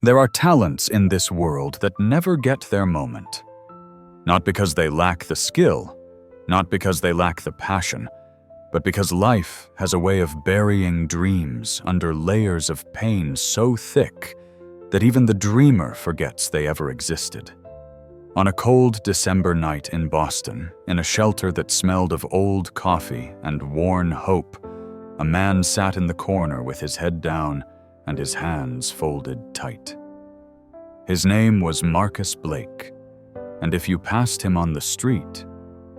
There are talents in this world that never get their moment. Not because they lack the skill, not because they lack the passion, but because life has a way of burying dreams under layers of pain so thick that even the dreamer forgets they ever existed. On a cold December night in Boston, in a shelter that smelled of old coffee and worn hope, a man sat in the corner with his head down and his hands folded tight. His name was Marcus Blake, and if you passed him on the street,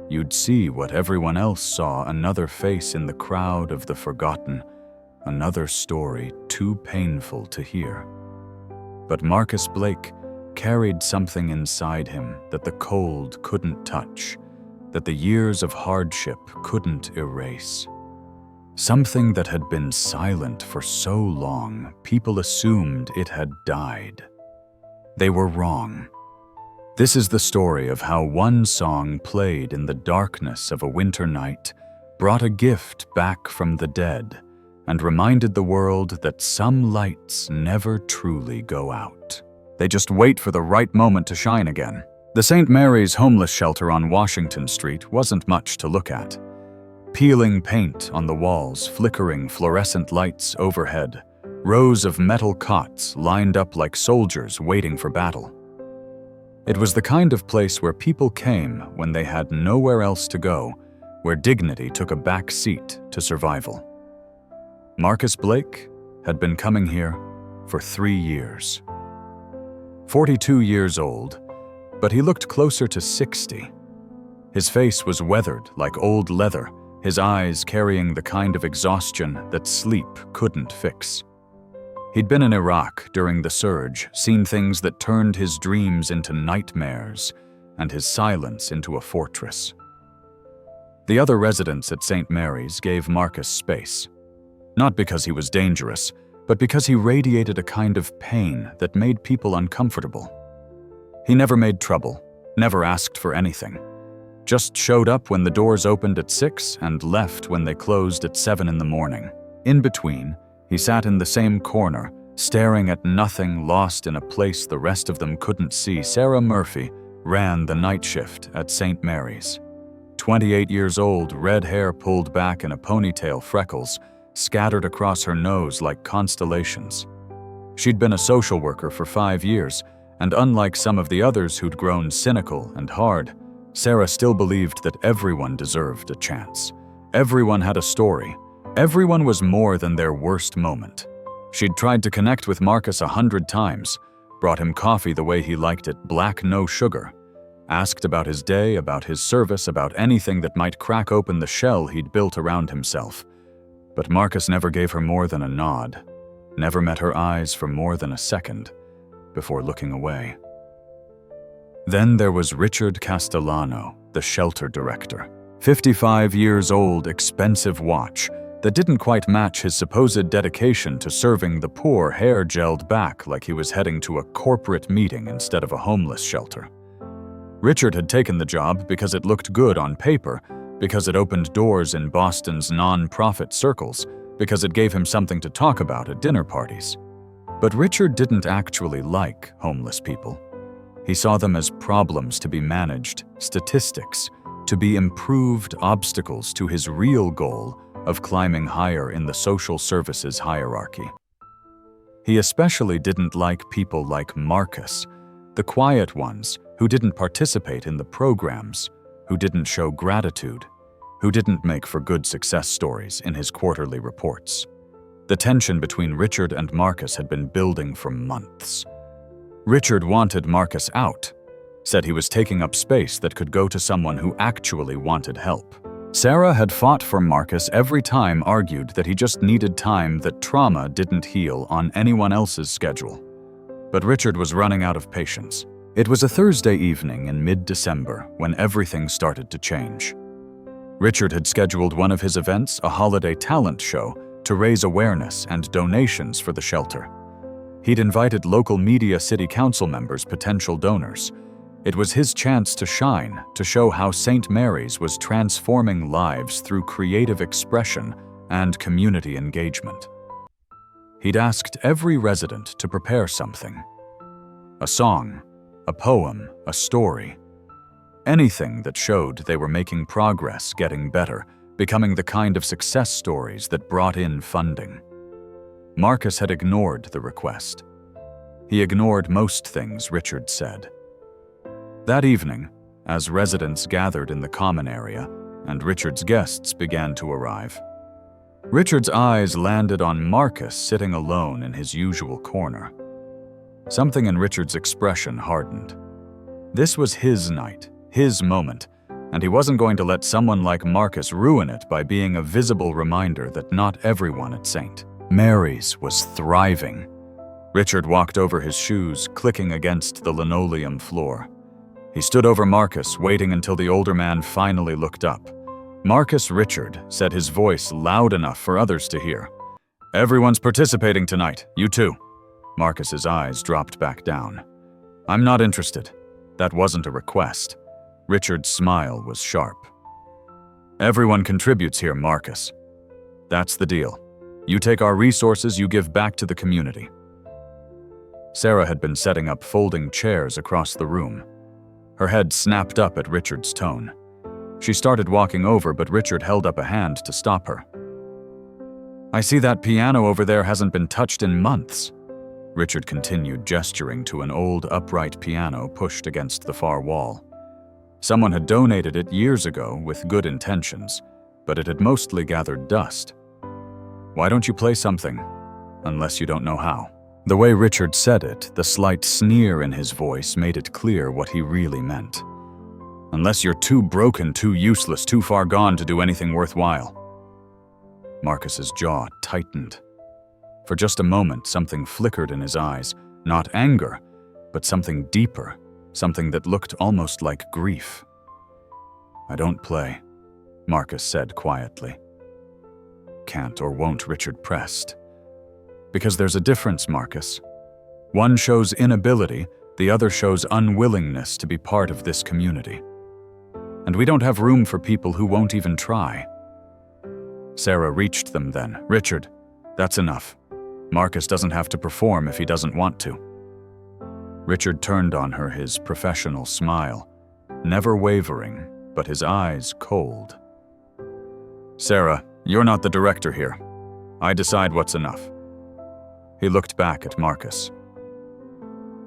you'd see what everyone else saw, another face in the crowd of the forgotten, another story too painful to hear. But Marcus Blake carried something inside him that the cold couldn't touch, that the years of hardship couldn't erase. Something that had been silent for so long, people assumed it had died. They were wrong. This is the story of how one song played in the darkness of a winter night brought a gift back from the dead and reminded the world that some lights never truly go out. They just wait for the right moment to shine again. The St. Mary's homeless shelter on Washington Street wasn't much to look at. Peeling paint on the walls, flickering fluorescent lights overhead, rows of metal cots lined up like soldiers waiting for battle. It was the kind of place where people came when they had nowhere else to go, where dignity took a back seat to survival. Marcus Blake had been coming here for 3 years. 42 years old, but he looked closer to 60. His face was weathered like old leather, his eyes carrying the kind of exhaustion that sleep couldn't fix. He'd been in Iraq during the surge, seen things that turned his dreams into nightmares and his silence into a fortress. The other residents at St. Mary's gave Marcus space, not because he was dangerous, but because he radiated a kind of pain that made people uncomfortable. He never made trouble, never asked for anything. Just showed up when the doors opened at 6 and left when they closed at 7 in the morning. In between, he sat in the same corner, staring at nothing, lost in a place the rest of them couldn't see. Sarah Murphy ran the night shift at St. Mary's. 28 years old, red hair pulled back in a ponytail, freckles scattered across her nose like constellations. She'd been a social worker for 5 years, and unlike some of the others who'd grown cynical and hard, Sarah still believed that everyone deserved a chance. Everyone had a story. Everyone was more than their worst moment. She'd tried to connect with Marcus 100 times, brought him coffee the way he liked it, black, no sugar, asked about his day, about his service, about anything that might crack open the shell he'd built around himself. But Marcus never gave her more than a nod, never met her eyes for more than a second before looking away. Then there was Richard Castellano, the shelter director. 55 years old, expensive watch that didn't quite match his supposed dedication to serving the poor, hair gelled back like he was heading to a corporate meeting instead of a homeless shelter. Richard had taken the job because it looked good on paper, because it opened doors in Boston's non-profit circles, because it gave him something to talk about at dinner parties. But Richard didn't actually like homeless people. He saw them as problems to be managed, statistics, to be improved obstacles to his real goal of climbing higher in the social services hierarchy. He especially didn't like people like Marcus, the quiet ones who didn't participate in the programs, who didn't show gratitude, who didn't make for good success stories in his quarterly reports. The tension between Richard and Marcus had been building for months. Richard wanted Marcus out, said he was taking up space that could go to someone who actually wanted help. Sarah had fought for Marcus every time, argued that he just needed time, that trauma didn't heal on anyone else's schedule. But Richard was running out of patience. It was a Thursday evening in mid-December when everything started to change. Richard had scheduled one of his events, a holiday talent show, to raise awareness and donations for the shelter. He'd invited local media, city council members, potential donors. It was his chance to shine, to show how St. Mary's was transforming lives through creative expression and community engagement. He'd asked every resident to prepare something, A song, a poem, a story. Anything that showed they were making progress, getting better, becoming the kind of success stories that brought in funding. Marcus had ignored the request. He ignored most things Richard said. That evening, as residents gathered in the common area and Richard's guests began to arrive, Richard's eyes landed on Marcus sitting alone in his usual corner. Something in Richard's expression hardened. This was his night, his moment, and he wasn't going to let someone like Marcus ruin it by being a visible reminder that not everyone at St. Mary's was thriving. Richard walked over his shoes, clicking against the linoleum floor. He stood over Marcus, waiting until the older man finally looked up. "Marcus Richard," said, his voice loud enough for others to hear. "Everyone's participating tonight, you too." Marcus's eyes dropped back down. "I'm not interested. That wasn't a request." Richard's smile was sharp. "Everyone contributes here, Marcus. That's the deal. You take our resources, you give back to the community." Sarah had been setting up folding chairs across the room. Her head snapped up at Richard's tone. She started walking over, but Richard held up a hand to stop her. "I see that piano over there hasn't been touched in months." Richard continued, gesturing to an old upright piano pushed against the far wall. Someone had donated it years ago with good intentions, but it had mostly gathered dust. "Why don't you play something? Unless you don't know how." The way Richard said it, the slight sneer in his voice made it clear what he really meant. "Unless you're too broken, too useless, too far gone to do anything worthwhile." Marcus's jaw tightened. For just a moment, something flickered in his eyes, not anger, but something deeper, something that looked almost like grief. "I don't play," Marcus said quietly. "Can't or won't," Richard pressed. "Because there's a difference, Marcus. One shows inability, the other shows unwillingness to be part of this community. And we don't have room for people who won't even try." Sarah reached them then. "Richard, that's enough. Marcus doesn't have to perform if he doesn't want to." Richard turned on her his professional smile, never wavering, but his eyes cold. "Sarah, you're not the director here. I decide what's enough." He looked back at Marcus.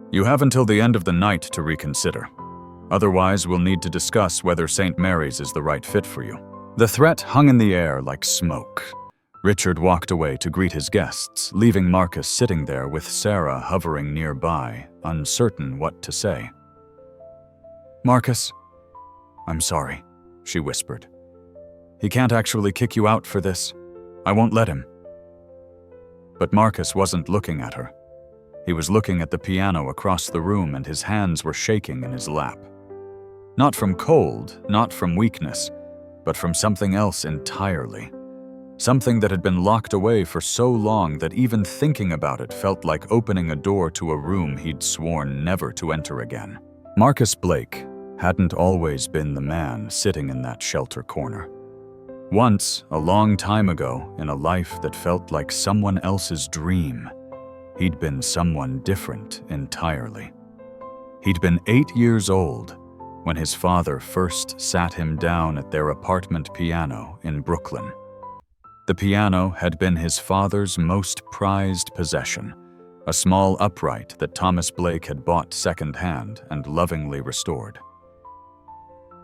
"You have until the end of the night to reconsider. Otherwise, we'll need to discuss whether St. Mary's is the right fit for you." The threat hung in the air like smoke. Richard walked away to greet his guests, leaving Marcus sitting there with Sarah hovering nearby, uncertain what to say. "Marcus, I'm sorry," she whispered. "He can't actually kick you out for this. I won't let him." But Marcus wasn't looking at her. He was looking at the piano across the room, and his hands were shaking in his lap. Not from cold, not from weakness, but from something else entirely. Something that had been locked away for so long that even thinking about it felt like opening a door to a room he'd sworn never to enter again. Marcus Blake hadn't always been the man sitting in that shelter corner. Once, a long time ago, in a life that felt like someone else's dream, he'd been someone different entirely. He'd been 8 years old when his father first sat him down at their apartment piano in Brooklyn. The piano had been his father's most prized possession, a small upright that Thomas Blake had bought secondhand and lovingly restored.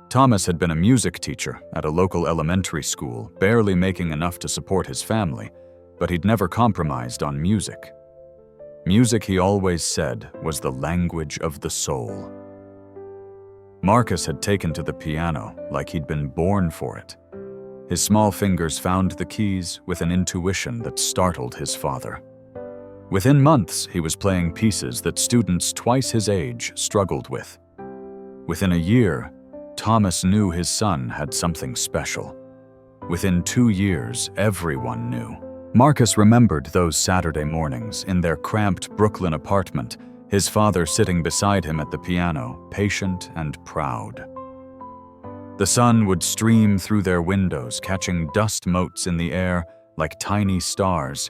Thomas had been a music teacher at a local elementary school, barely making enough to support his family, but he'd never compromised on music. Music, he always said, was the language of the soul. Marcus had taken to the piano like he'd been born for it. His small fingers found the keys with an intuition that startled his father. Within months, he was playing pieces that students twice his age struggled with. Within a year, Thomas knew his son had something special. Within 2 years, everyone knew. Marcus remembered those Saturday mornings in their cramped Brooklyn apartment, his father sitting beside him at the piano, patient and proud. The sun would stream through their windows, catching dust motes in the air like tiny stars,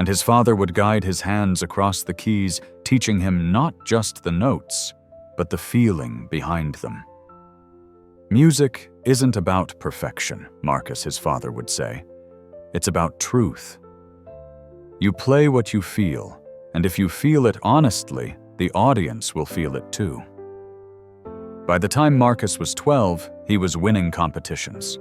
and his father would guide his hands across the keys, teaching him not just the notes, but the feeling behind them. Music isn't about perfection, Marcus, his father would say. It's about truth. You play what you feel, and if you feel it honestly, the audience will feel it too. By the time Marcus was 12, he was winning competitions.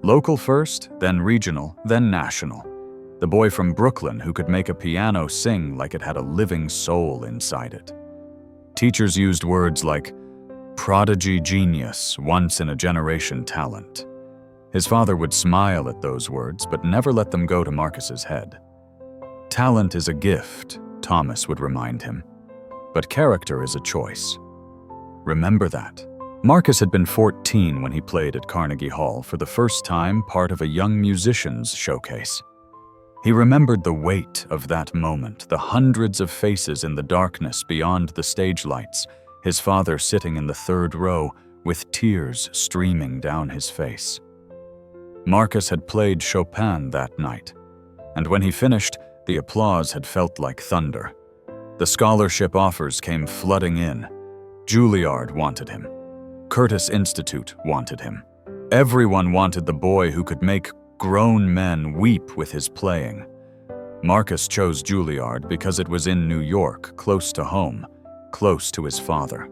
Local first, then regional, then national. The boy from Brooklyn who could make a piano sing like it had a living soul inside it. Teachers used words like prodigy genius, once-in-a-generation talent. His father would smile at those words, but never let them go to Marcus's head. Talent is a gift, Thomas would remind him, but character is a choice. Remember that. Marcus had been 14 when he played at Carnegie Hall for the first time, part of a young musicians showcase. He remembered the weight of that moment, the hundreds of faces in the darkness beyond the stage lights, his father sitting in the third row with tears streaming down his face. Marcus had played Chopin that night, and when he finished, the applause had felt like thunder. The scholarship offers came flooding in. Juilliard wanted him. Curtis Institute wanted him. Everyone wanted the boy who could make grown men weep with his playing. Marcus chose Juilliard because it was in New York, close to home, close to his father.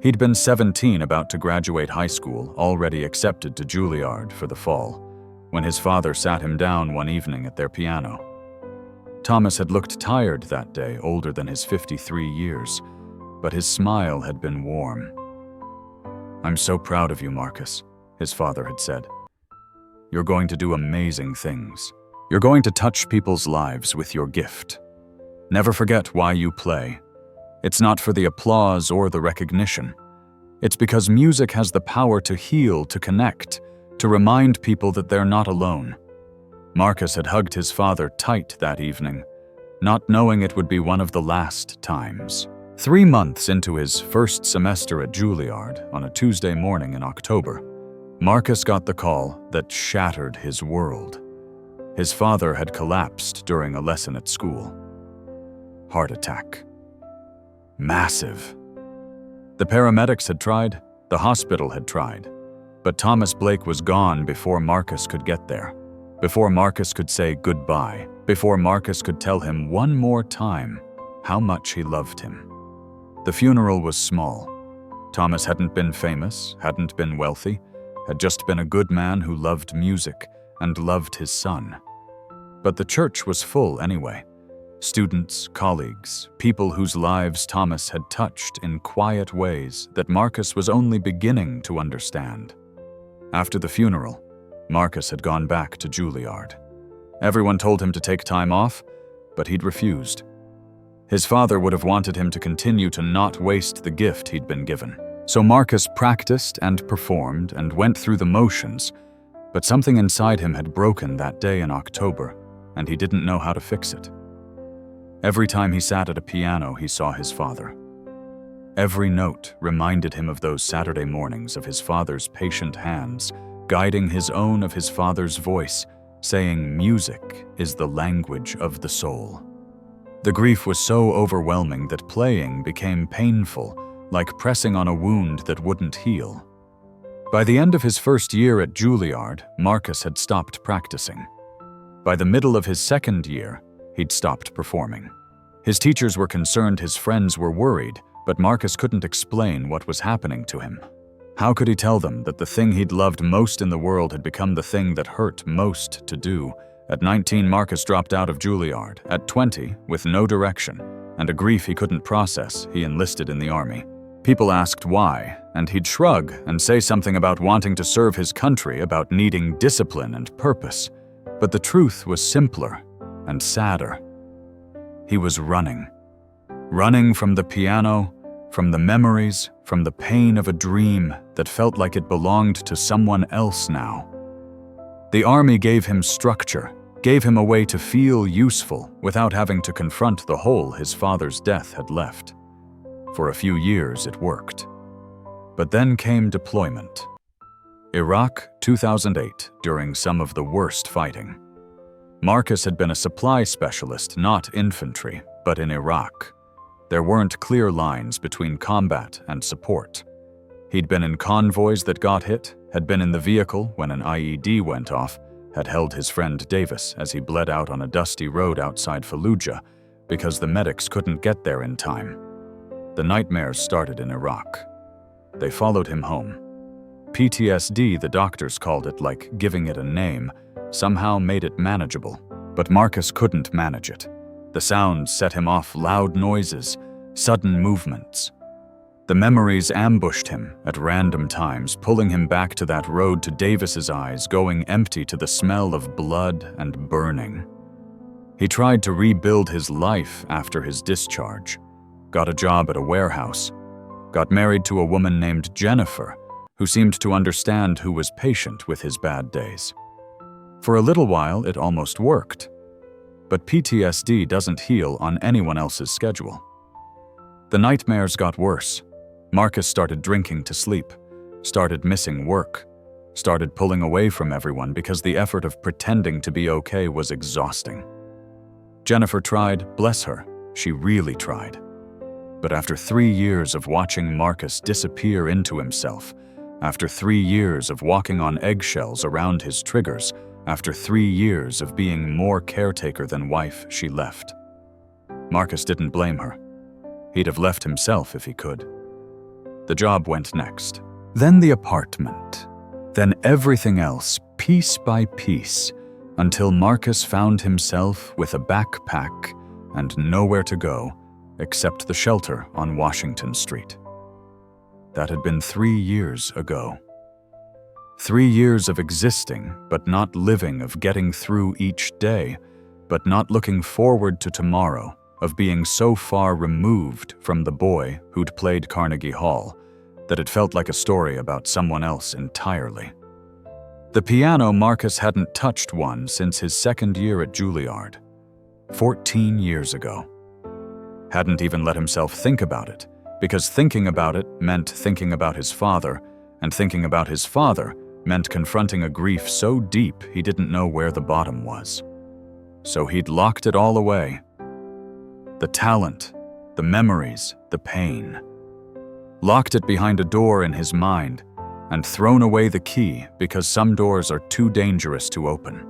He'd been 17, about to graduate high school, already accepted to Juilliard for the fall, when his father sat him down one evening at their piano. Thomas had looked tired that day, older than his 53 years, but his smile had been warm. "I'm so proud of you, Marcus," his father had said. "You're going to do amazing things. You're going to touch people's lives with your gift. Never forget why you play. It's not for the applause or the recognition. It's because music has the power to heal, to connect, to remind people that they're not alone." Marcus had hugged his father tight that evening, not knowing it would be one of the last times. 3 months into his first semester at Juilliard, on a Tuesday morning in October, Marcus got the call that shattered his world. His father had collapsed during a lesson at school. Heart attack. Massive. The paramedics had tried, the hospital had tried, but Thomas Blake was gone before Marcus could get there, before Marcus could say goodbye, before Marcus could tell him one more time how much he loved him. The funeral was small. Thomas hadn't been famous, hadn't been wealthy, had just been a good man who loved music and loved his son. But the church was full anyway. Students, colleagues, people whose lives Thomas had touched in quiet ways that Marcus was only beginning to understand. After the funeral, Marcus had gone back to Juilliard. Everyone told him to take time off, but he'd refused. His father would have wanted him to continue to not waste the gift he'd been given. So Marcus practiced and performed and went through the motions, but something inside him had broken that day in October, and he didn't know how to fix it. Every time he sat at a piano, he saw his father. Every note reminded him of those Saturday mornings, of his father's patient hands, guiding his own of his father's voice, saying music is the language of the soul. The grief was so overwhelming that playing became painful, like pressing on a wound that wouldn't heal. By the end of his first year at Juilliard, Marcus had stopped practicing. By the middle of his second year, he'd stopped performing. His teachers were concerned, his friends were worried, but Marcus couldn't explain what was happening to him. How could he tell them that the thing he'd loved most in the world had become the thing that hurt most to do? At 19, Marcus dropped out of Juilliard. At 20, with no direction and a grief he couldn't process, he enlisted in the army. People asked why, and he'd shrug and say something about wanting to serve his country, about needing discipline and purpose. But the truth was simpler and sadder. He was running. Running from the piano, from the memories, from the pain of a dream that felt like it belonged to someone else now. The army gave him structure, gave him a way to feel useful without having to confront the hole his father's death had left. For a few years it worked. But then came deployment. Iraq, 2008, during some of the worst fighting. Marcus had been a supply specialist, not infantry, but in Iraq. There weren't clear lines between combat and support. He'd been in convoys that got hit, had been in the vehicle when an IED went off, had held his friend Davis as he bled out on a dusty road outside Fallujah because the medics couldn't get there in time. The nightmares started in Iraq. They followed him home. PTSD, the doctors called it, like giving it a name, somehow made it manageable. But Marcus couldn't manage it. The sounds set him off loud noises, sudden movements. The memories ambushed him at random times, pulling him back to that road to Davis's eyes, going empty to the smell of blood and burning. He tried to rebuild his life after his discharge, got a job at a warehouse, got married to a woman named Jennifer, who seemed to understand, who was patient with his bad days. For a little while, it almost worked. But PTSD doesn't heal on anyone else's schedule. The nightmares got worse. Marcus started drinking to sleep, started missing work, started pulling away from everyone because the effort of pretending to be okay was exhausting. Jennifer tried, bless her, she really tried. But after 3 years of watching Marcus disappear into himself, after 3 years of walking on eggshells around his triggers, after 3 years of being more caretaker than wife, she left. Marcus didn't blame her. He'd have left himself if he could. The job went next. Then the apartment. Then everything else, piece by piece, until Marcus found himself with a backpack and nowhere to go except the shelter on Washington Street. That had been 3 years ago. 3 years of existing, but not living, of getting through each day, but not looking forward to tomorrow, of being so far removed from the boy who'd played Carnegie Hall that it felt like a story about someone else entirely. The piano, Marcus hadn't touched one since his second year at Juilliard, 14 years ago. Hadn't even let himself think about it, because thinking about it meant thinking about his father, and thinking about his father meant confronting a grief so deep he didn't know where the bottom was. So he'd locked it all away. The talent, the memories, the pain. Locked it behind a door in his mind, and thrown away the key because some doors are too dangerous to open.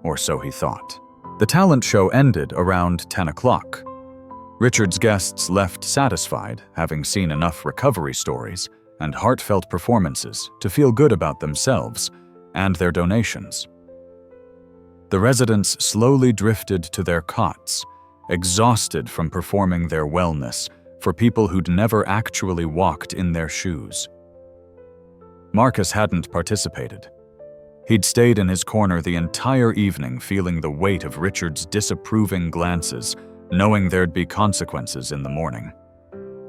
Or so he thought. The talent show ended around 10 o'clock. Richard's guests left satisfied, having seen enough recovery stories and heartfelt performances to feel good about themselves and their donations. The residents slowly drifted to their cots, exhausted from performing their wellness for people who'd never actually walked in their shoes. Marcus hadn't participated. He'd stayed in his corner the entire evening, feeling the weight of Richard's disapproving glances, knowing there'd be consequences in the morning.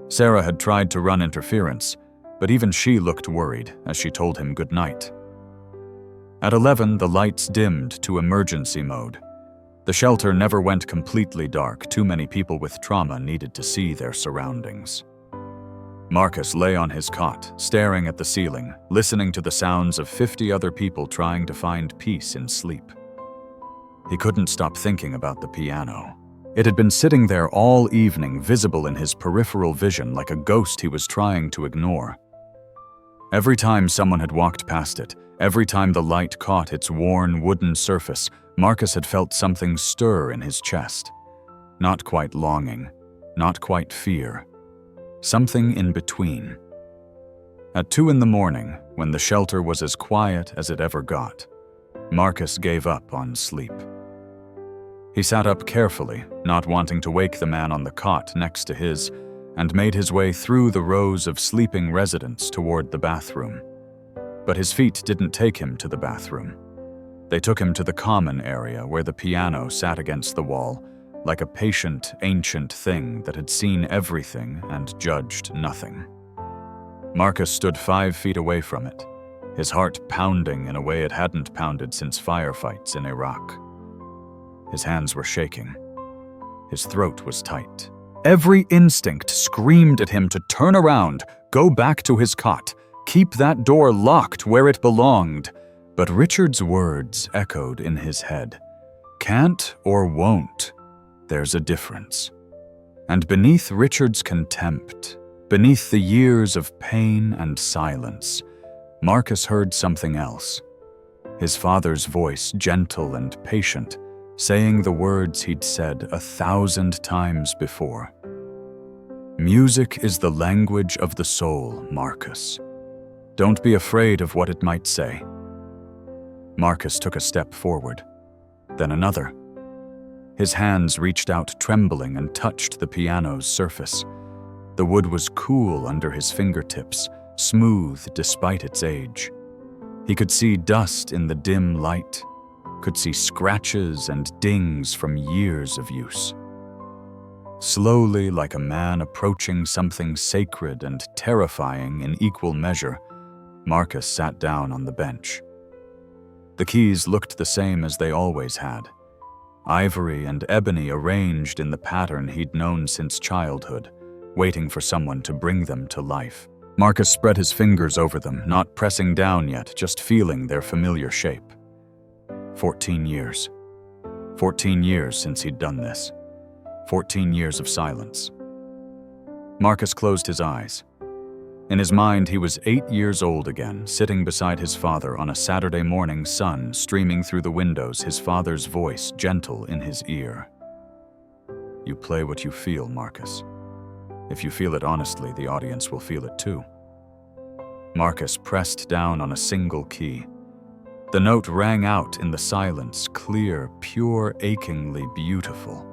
Sarah had tried to run interference, but even she looked worried as she told him goodnight. At 11, the lights dimmed to emergency mode. The shelter never went completely dark. Too many people with trauma needed to see their surroundings. Marcus lay on his cot, staring at the ceiling, listening to the sounds of 50 other people trying to find peace in sleep. He couldn't stop thinking about the piano. It had been sitting there all evening, visible in his peripheral vision like a ghost he was trying to ignore. Every time someone had walked past it, every time the light caught its worn wooden surface, Marcus had felt something stir in his chest. Not quite longing, not quite fear. Something in between. At 2 in the morning, when the shelter was as quiet as it ever got, Marcus gave up on sleep. He sat up carefully, not wanting to wake the man on the cot next to his, and made his way through the rows of sleeping residents toward the bathroom. But his feet didn't take him to the bathroom. They took him to the common area where the piano sat against the wall, like a patient, ancient thing that had seen everything and judged nothing. Marcus stood 5 feet away from it, his heart pounding in a way it hadn't pounded since firefights in Iraq. His hands were shaking. His throat was tight. Every instinct screamed at him to turn around, go back to his cot, keep that door locked where it belonged. But Richard's words echoed in his head. Can't or won't, there's a difference. And beneath Richard's contempt, beneath the years of pain and silence, Marcus heard something else. His father's voice, gentle and patient, saying the words he'd said 1,000 times before. Music is the language of the soul, Marcus. Don't be afraid of what it might say. Marcus took a step forward, then another. His hands reached out trembling and touched the piano's surface. The wood was cool under his fingertips, smooth despite its age. He could see dust in the dim light, could see scratches and dings from years of use. Slowly, like a man approaching something sacred and terrifying in equal measure, Marcus sat down on the bench. The keys looked the same as they always had. Ivory and ebony arranged in the pattern he'd known since childhood, waiting for someone to bring them to life. Marcus spread his fingers over them, not pressing down yet, just feeling their familiar shape. 14 years. 14 years since he'd done this. 14 years of silence. Marcus closed his eyes. In his mind, he was 8 years old again, sitting beside his father on a Saturday morning, sun streaming through the windows, his father's voice gentle in his ear. You play what you feel, Marcus. If you feel it honestly, the audience will feel it too. Marcus pressed down on a single key. The note rang out in the silence, clear, pure, achingly beautiful.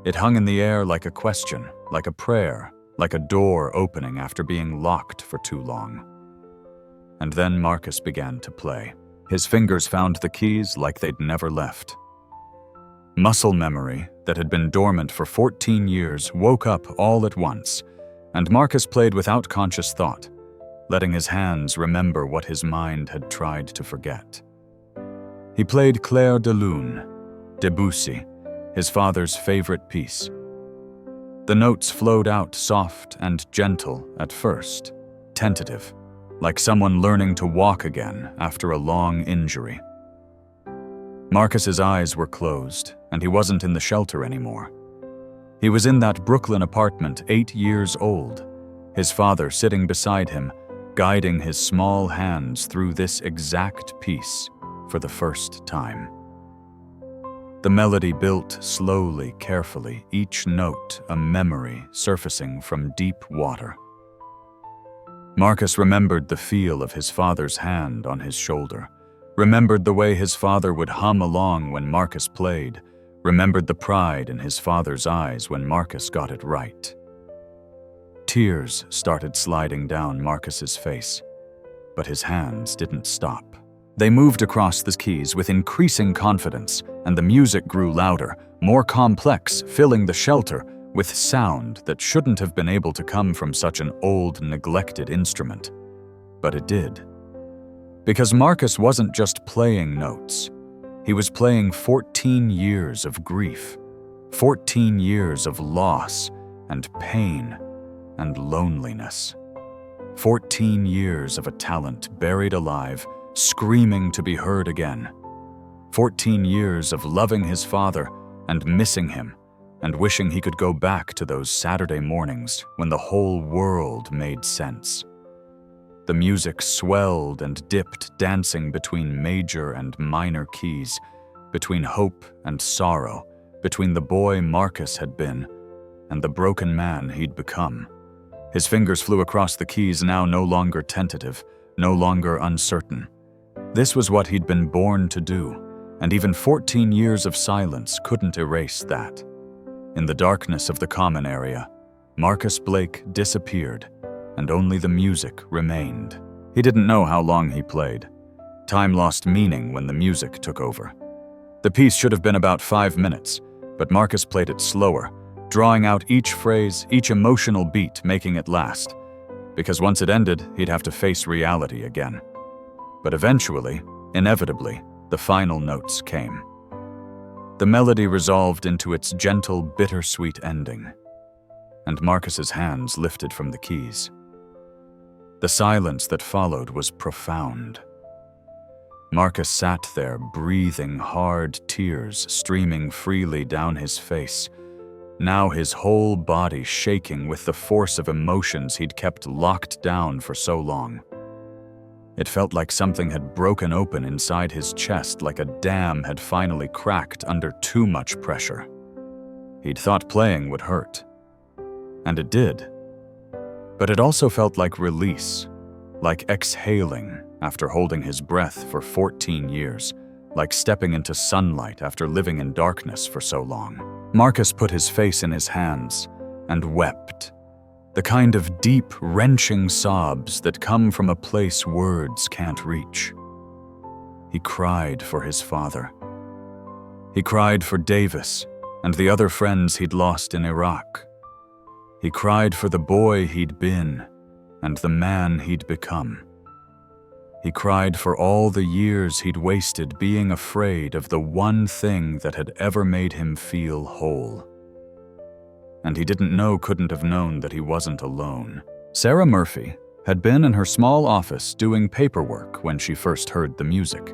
It hung in the air like a question, like a prayer, like a door opening after being locked for too long. And then Marcus began to play. His fingers found the keys like they'd never left. Muscle memory that had been dormant for 14 years woke up all at once, and Marcus played without conscious thought, letting his hands remember what his mind had tried to forget. He played Clair de Lune, Debussy, his father's favorite piece. The notes flowed out soft and gentle at first, tentative, like someone learning to walk again after a long injury. Marcus's eyes were closed, and he wasn't in the shelter anymore. He was in that Brooklyn apartment, 8 years old, his father sitting beside him, guiding his small hands through this exact piece for the first time. The melody built slowly, carefully, each note a memory surfacing from deep water. Marcus remembered the feel of his father's hand on his shoulder, remembered the way his father would hum along when Marcus played, remembered the pride in his father's eyes when Marcus got it right. Tears started sliding down Marcus's face, but his hands didn't stop. They moved across the keys with increasing confidence, and the music grew louder, more complex, filling the shelter with sound that shouldn't have been able to come from such an old, neglected instrument. But it did. Because Marcus wasn't just playing notes. He was playing 14 years of grief, 14 years of loss and pain and loneliness. 14 years of a talent buried alive, screaming to be heard again. 14 years of loving his father and missing him and wishing he could go back to those Saturday mornings when the whole world made sense. The music swelled and dipped, dancing between major and minor keys, between hope and sorrow, between the boy Marcus had been and the broken man he'd become. His fingers flew across the keys, now no longer tentative, no longer uncertain. This was what he'd been born to do, and even 14 years of silence couldn't erase that. In the darkness of the common area, Marcus Blake disappeared, and only the music remained. He didn't know how long he played. Time lost meaning when the music took over. The piece should have been about 5 minutes, but Marcus played it slower, drawing out each phrase, each emotional beat, making it last. Because once it ended, he'd have to face reality again. But eventually, inevitably, the final notes came. The melody resolved into its gentle, bittersweet ending, and Marcus's hands lifted from the keys. The silence that followed was profound. Marcus sat there, breathing hard tears streaming freely down his face, now his whole body shaking with the force of emotions he'd kept locked down for so long. It felt like something had broken open inside his chest, like a dam had finally cracked under too much pressure. He'd thought playing would hurt. And it did. But it also felt like release, like exhaling after holding his breath for 14 years, like stepping into sunlight after living in darkness for so long. Marcus put his face in his hands and wept, the kind of deep, wrenching sobs that come from a place words can't reach. He cried for his father. He cried for Davis and the other friends he'd lost in Iraq. He cried for the boy he'd been and the man he'd become. He cried for all the years he'd wasted being afraid of the one thing that had ever made him feel whole. And he couldn't have known that he wasn't alone. Sarah Murphy had been in her small office doing paperwork when she first heard the music.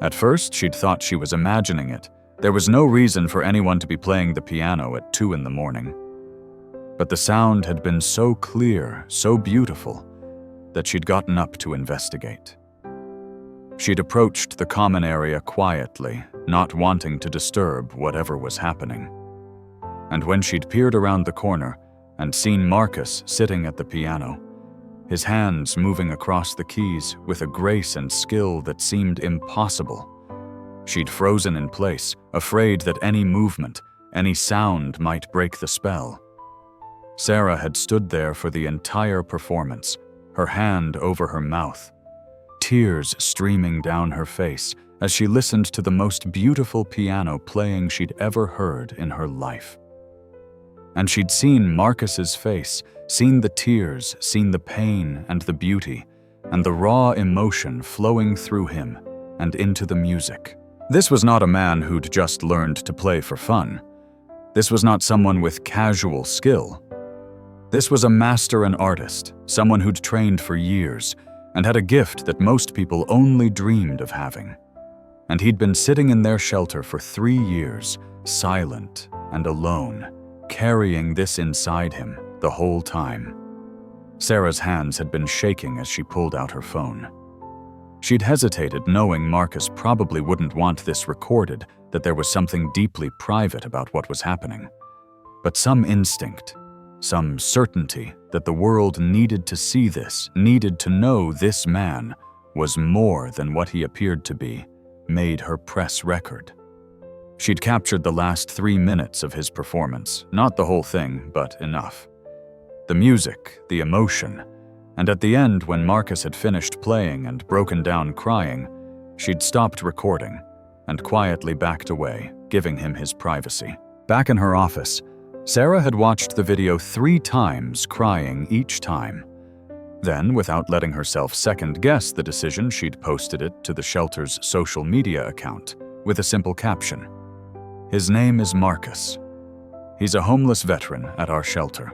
At first, she'd thought she was imagining it. There was no reason for anyone to be playing the piano at 2 a.m. But the sound had been so clear, so beautiful, that she'd gotten up to investigate. She'd approached the common area quietly, not wanting to disturb whatever was happening. And when she'd peered around the corner and seen Marcus sitting at the piano, his hands moving across the keys with a grace and skill that seemed impossible, she'd frozen in place, afraid that any movement, any sound might break the spell. Sarah had stood there for the entire performance, her hand over her mouth, tears streaming down her face as she listened to the most beautiful piano playing she'd ever heard in her life. And she'd seen Marcus's face, seen the tears, seen the pain and the beauty, and the raw emotion flowing through him and into the music. This was not a man who'd just learned to play for fun. This was not someone with casual skill. This was a master and artist, someone who'd trained for years and had a gift that most people only dreamed of having. And he'd been sitting in their shelter for 3 years, silent and alone, carrying this inside him the whole time. Sarah's hands had been shaking as she pulled out her phone. She'd hesitated, knowing Marcus probably wouldn't want this recorded, that there was something deeply private about what was happening. But some instinct, some certainty that the world needed to see this, needed to know this man was more than what he appeared to be, made her press record. She'd captured the last 3 minutes of his performance, not the whole thing, but enough. The music, the emotion, and at the end, when Marcus had finished playing and broken down crying, she'd stopped recording and quietly backed away, giving him his privacy. Back in her office, Sarah had watched the video 3 times, crying each time. Then, without letting herself second-guess the decision, she'd posted it to the shelter's social media account with a simple caption. "His name is Marcus. He's a homeless veteran at our shelter.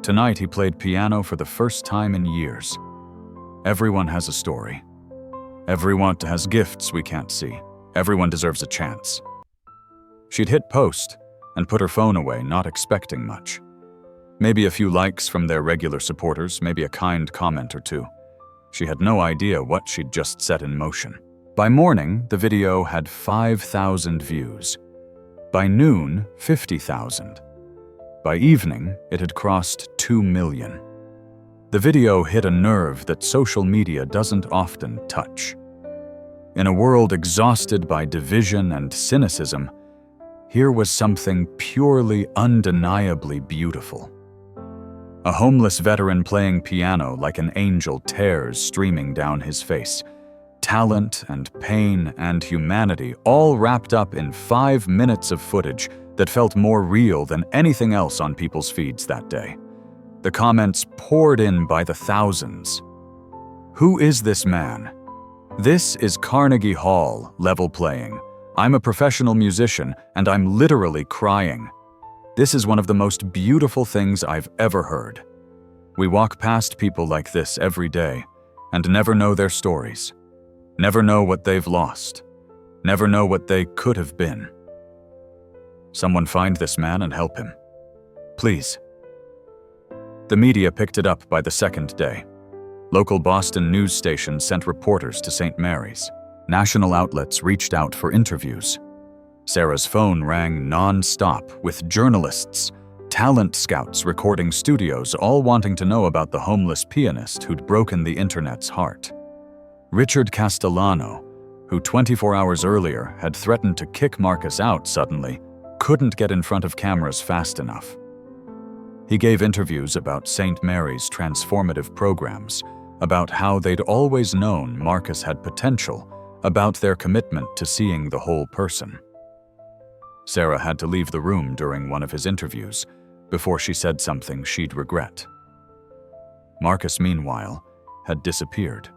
Tonight he played piano for the first time in years. Everyone has a story. Everyone has gifts we can't see. Everyone deserves a chance." She'd hit post and put her phone away, not expecting much. Maybe a few likes from their regular supporters, maybe a kind comment or 2. She had no idea what she'd just set in motion. By morning, the video had 5,000 views. By noon, 50,000. By evening, it had crossed 2 million. The video hit a nerve that social media doesn't often touch. In a world exhausted by division and cynicism, here was something purely, undeniably beautiful. A homeless veteran playing piano like an angel, tears streaming down his face. Talent and pain and humanity all wrapped up in 5 minutes of footage that felt more real than anything else on people's feeds that day. The comments poured in by the thousands. "Who is this man? This is Carnegie Hall level playing. I'm a professional musician and I'm literally crying. This is one of the most beautiful things I've ever heard. We walk past people like this every day and never know their stories. Never know what they've lost. Never know what they could have been. Someone find this man and help him. Please. The media picked it up by the second day. Local Boston news stations sent reporters to St. Mary's. National outlets reached out for interviews. Sarah's phone rang non-stop with journalists, talent scouts recording studios, all wanting to know about the homeless pianist who'd broken the internet's heart. Richard Castellano, who 24 hours earlier had threatened to kick Marcus out suddenly, couldn't get in front of cameras fast enough. He gave interviews about St. Mary's transformative programs, about how they'd always known Marcus had potential, about their commitment to seeing the whole person. Sarah had to leave the room during one of his interviews before she said something she'd regret. Marcus, meanwhile, had disappeared.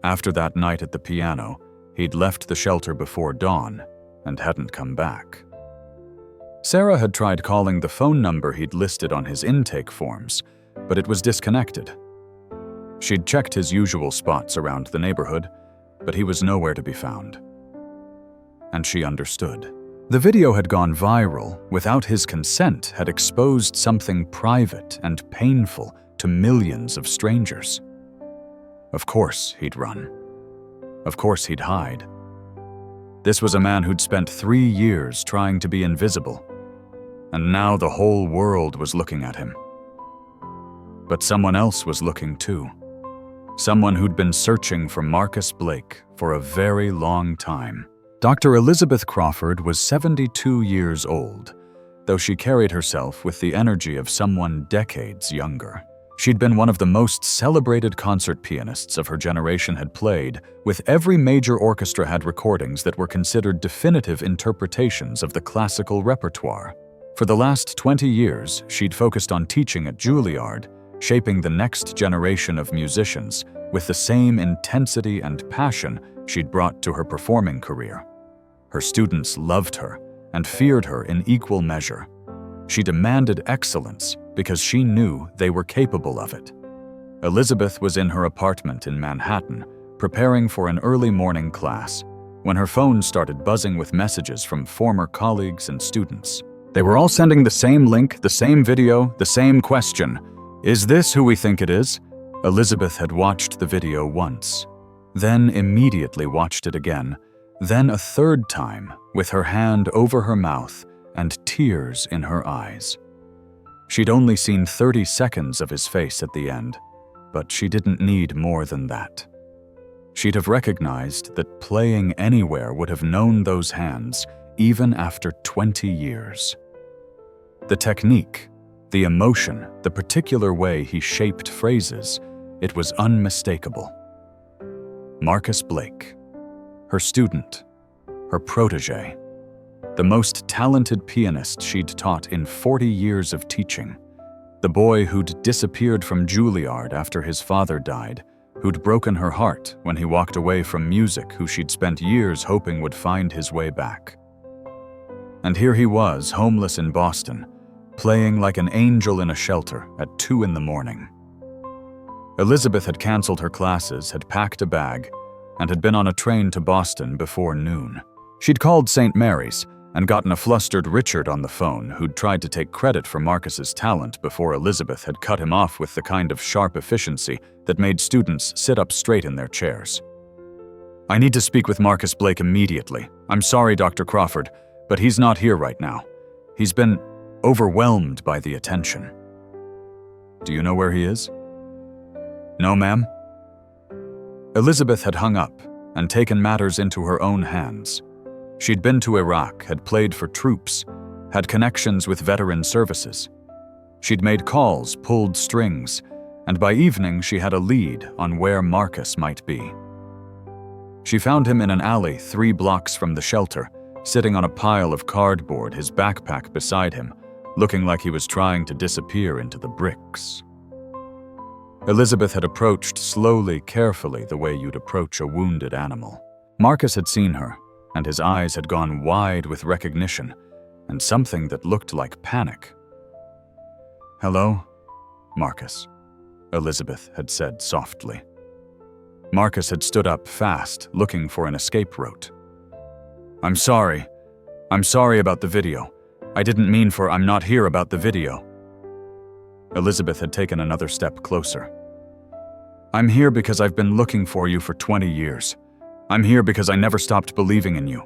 After that night at the piano, he'd left the shelter before dawn and hadn't come back. Sarah had tried calling the phone number he'd listed on his intake forms, but it was disconnected. She'd checked his usual spots around the neighborhood, but he was nowhere to be found. And she understood. The video had gone viral without his consent, had exposed something private and painful to millions of strangers. Of course he'd run. Of course he'd hide. This was a man who'd spent 3 years trying to be invisible, and now the whole world was looking at him. But someone else was looking too. Someone who'd been searching for Marcus Blake for a very long time. Dr. Elizabeth Crawford was 72 years old, though she carried herself with the energy of someone decades younger. She'd been one of the most celebrated concert pianists of her generation, had played with every major orchestra, had recordings that were considered definitive interpretations of the classical repertoire. For the last 20 years, she'd focused on teaching at Juilliard, shaping the next generation of musicians with the same intensity and passion she'd brought to her performing career. Her students loved her and feared her in equal measure. She demanded excellence because she knew they were capable of it. Elizabeth was in her apartment in Manhattan, preparing for an early morning class, when her phone started buzzing with messages from former colleagues and students. They were all sending the same link, the same video, the same question. Is this who we think it is? Elizabeth had watched the video once, then immediately watched it again, then a third time with her hand over her mouth and tears in her eyes. She'd only seen 30 seconds of his face at the end, but she didn't need more than that. She'd have recognized that playing anywhere would have known those hands even after 20 years. The technique, the emotion, the particular way he shaped phrases, it was unmistakable. Marcus Blake, her student, her protege, the most talented pianist she'd taught in 40 years of teaching, the boy who'd disappeared from Juilliard after his father died, who'd broken her heart when he walked away from music, who she'd spent years hoping would find his way back. And here he was, homeless in Boston, playing like an angel in a shelter at 2 a.m. Elizabeth had canceled her classes, had packed a bag, and had been on a train to Boston before noon. She'd called St. Mary's and gotten a flustered Richard on the phone, who'd tried to take credit for Marcus's talent before Elizabeth had cut him off with the kind of sharp efficiency that made students sit up straight in their chairs. "I need to speak with Marcus Blake immediately. I'm sorry, Dr. Crawford, but he's not here right now. He's been overwhelmed by the attention." "Do you know where he is?" "No, ma'am." Elizabeth had hung up and taken matters into her own hands. She'd been to Iraq, had played for troops, had connections with veteran services. She'd made calls, pulled strings, and by evening she had a lead on where Marcus might be. She found him in an alley 3 blocks from the shelter, sitting on a pile of cardboard, his backpack beside him, looking like he was trying to disappear into the bricks. Elizabeth had approached slowly, carefully, the way you'd approach a wounded animal. Marcus had seen her, and his eyes had gone wide with recognition and something that looked like panic. "Hello, Marcus," Elizabeth had said softly. Marcus had stood up fast, looking for an escape route. I'm sorry. I'm sorry about the video. I didn't mean for I'm not here about the video. Elizabeth had taken another step closer. I'm here because I've been looking for you for 20 years. I'm here because I never stopped believing in you.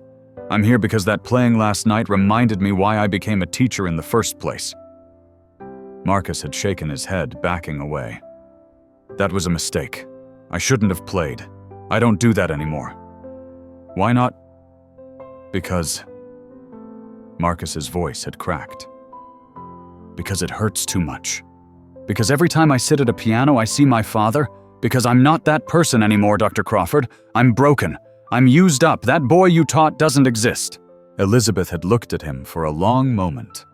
I'm here because that playing last night reminded me why I became a teacher in the first place. Marcus had shaken his head, backing away. That was a mistake. I shouldn't have played. I don't do that anymore. Why not? Because... Marcus's voice had cracked. Because it hurts too much. Because every time I sit at a piano, I see my father. Because I'm not that person anymore, Dr. Crawford. I'm broken. I'm used up. That boy you taught doesn't exist. Elizabeth had looked at him for a long moment,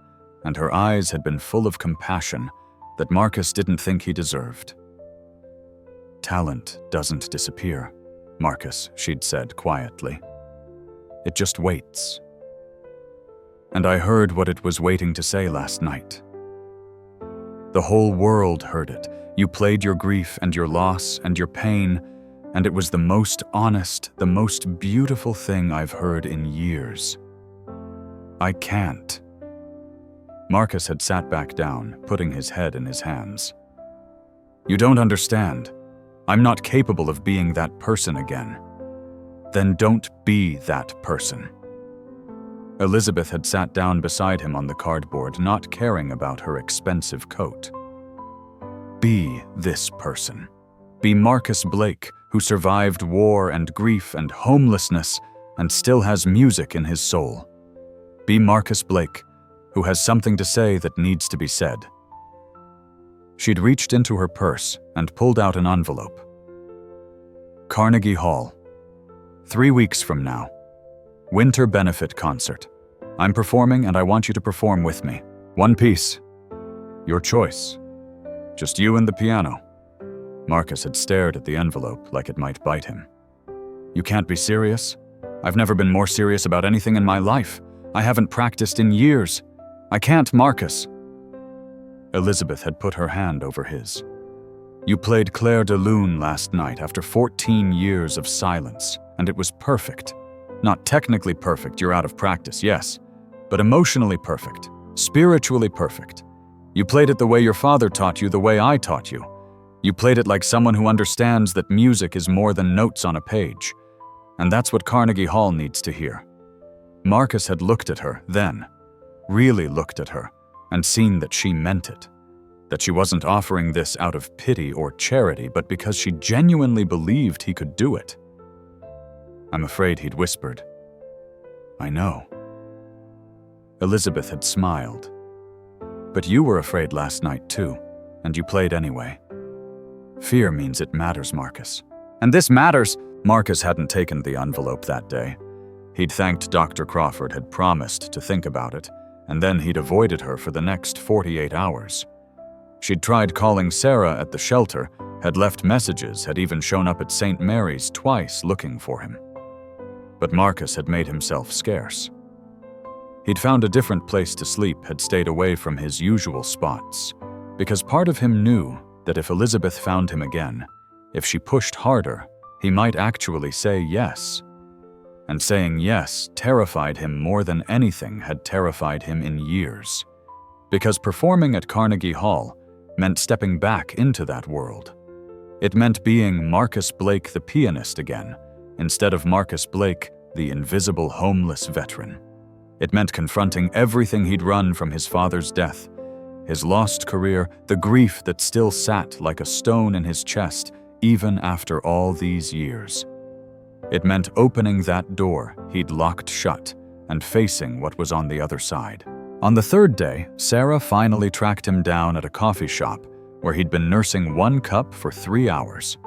and her eyes had been full of compassion that Marcus didn't think he deserved. Talent doesn't disappear, Marcus, she'd said quietly. It just waits. And I heard what it was waiting to say last night. The whole world heard it. You played your grief and your loss and your pain, and it was the most honest, the most beautiful thing I've heard in years. I can't. Marcus had sat back down, putting his head in his hands. You don't understand. I'm not capable of being that person again. Then don't be that person. Elizabeth had sat down beside him on the cardboard, not caring about her expensive coat. Be this person. Be Marcus Blake, who survived war and grief and homelessness and still has music in his soul. Be Marcus Blake, who has something to say that needs to be said. She'd reached into her purse and pulled out an envelope. Carnegie Hall. 3 weeks from now. Winter benefit concert. I'm performing and I want you to perform with me. One piece. Your choice. Just you and the piano. Marcus had stared at the envelope like it might bite him. You can't be serious? I've never been more serious about anything in my life. I haven't practiced in years. I can't, Marcus. Elizabeth had put her hand over his. You played Clair de Lune last night after 14 years of silence, and it was perfect. Not technically perfect, you're out of practice, yes, but emotionally perfect, spiritually perfect. You played it the way your father taught you, the way I taught you. You played it like someone who understands that music is more than notes on a page. And that's what Carnegie Hall needs to hear. Marcus had looked at her then, really looked at her, and seen that she meant it. That she wasn't offering this out of pity or charity, but because she genuinely believed he could do it. I'm afraid he'd whispered. I know. Elizabeth had smiled. But you were afraid last night too, and you played anyway. Fear means it matters, Marcus. And this matters. Marcus hadn't taken the envelope that day. He'd thanked Dr. Crawford, had promised to think about it, and then he'd avoided her for the next 48 hours. She'd tried calling Sarah at the shelter, had left messages, had even shown up at St. Mary's twice looking for him. But Marcus had made himself scarce. He'd found a different place to sleep, had stayed away from his usual spots, because part of him knew that if Elizabeth found him again, if she pushed harder, he might actually say yes. And saying yes terrified him more than anything had terrified him in years. Because performing at Carnegie Hall meant stepping back into that world. It meant being Marcus Blake the pianist again, instead of Marcus Blake the invisible homeless veteran. It meant confronting everything he'd run from his father's death, his lost career, the grief that still sat like a stone in his chest even after all these years. It meant opening that door he'd locked shut and facing what was on the other side. On the third day, Sarah finally tracked him down at a coffee shop where he'd been nursing one cup for 3 hours.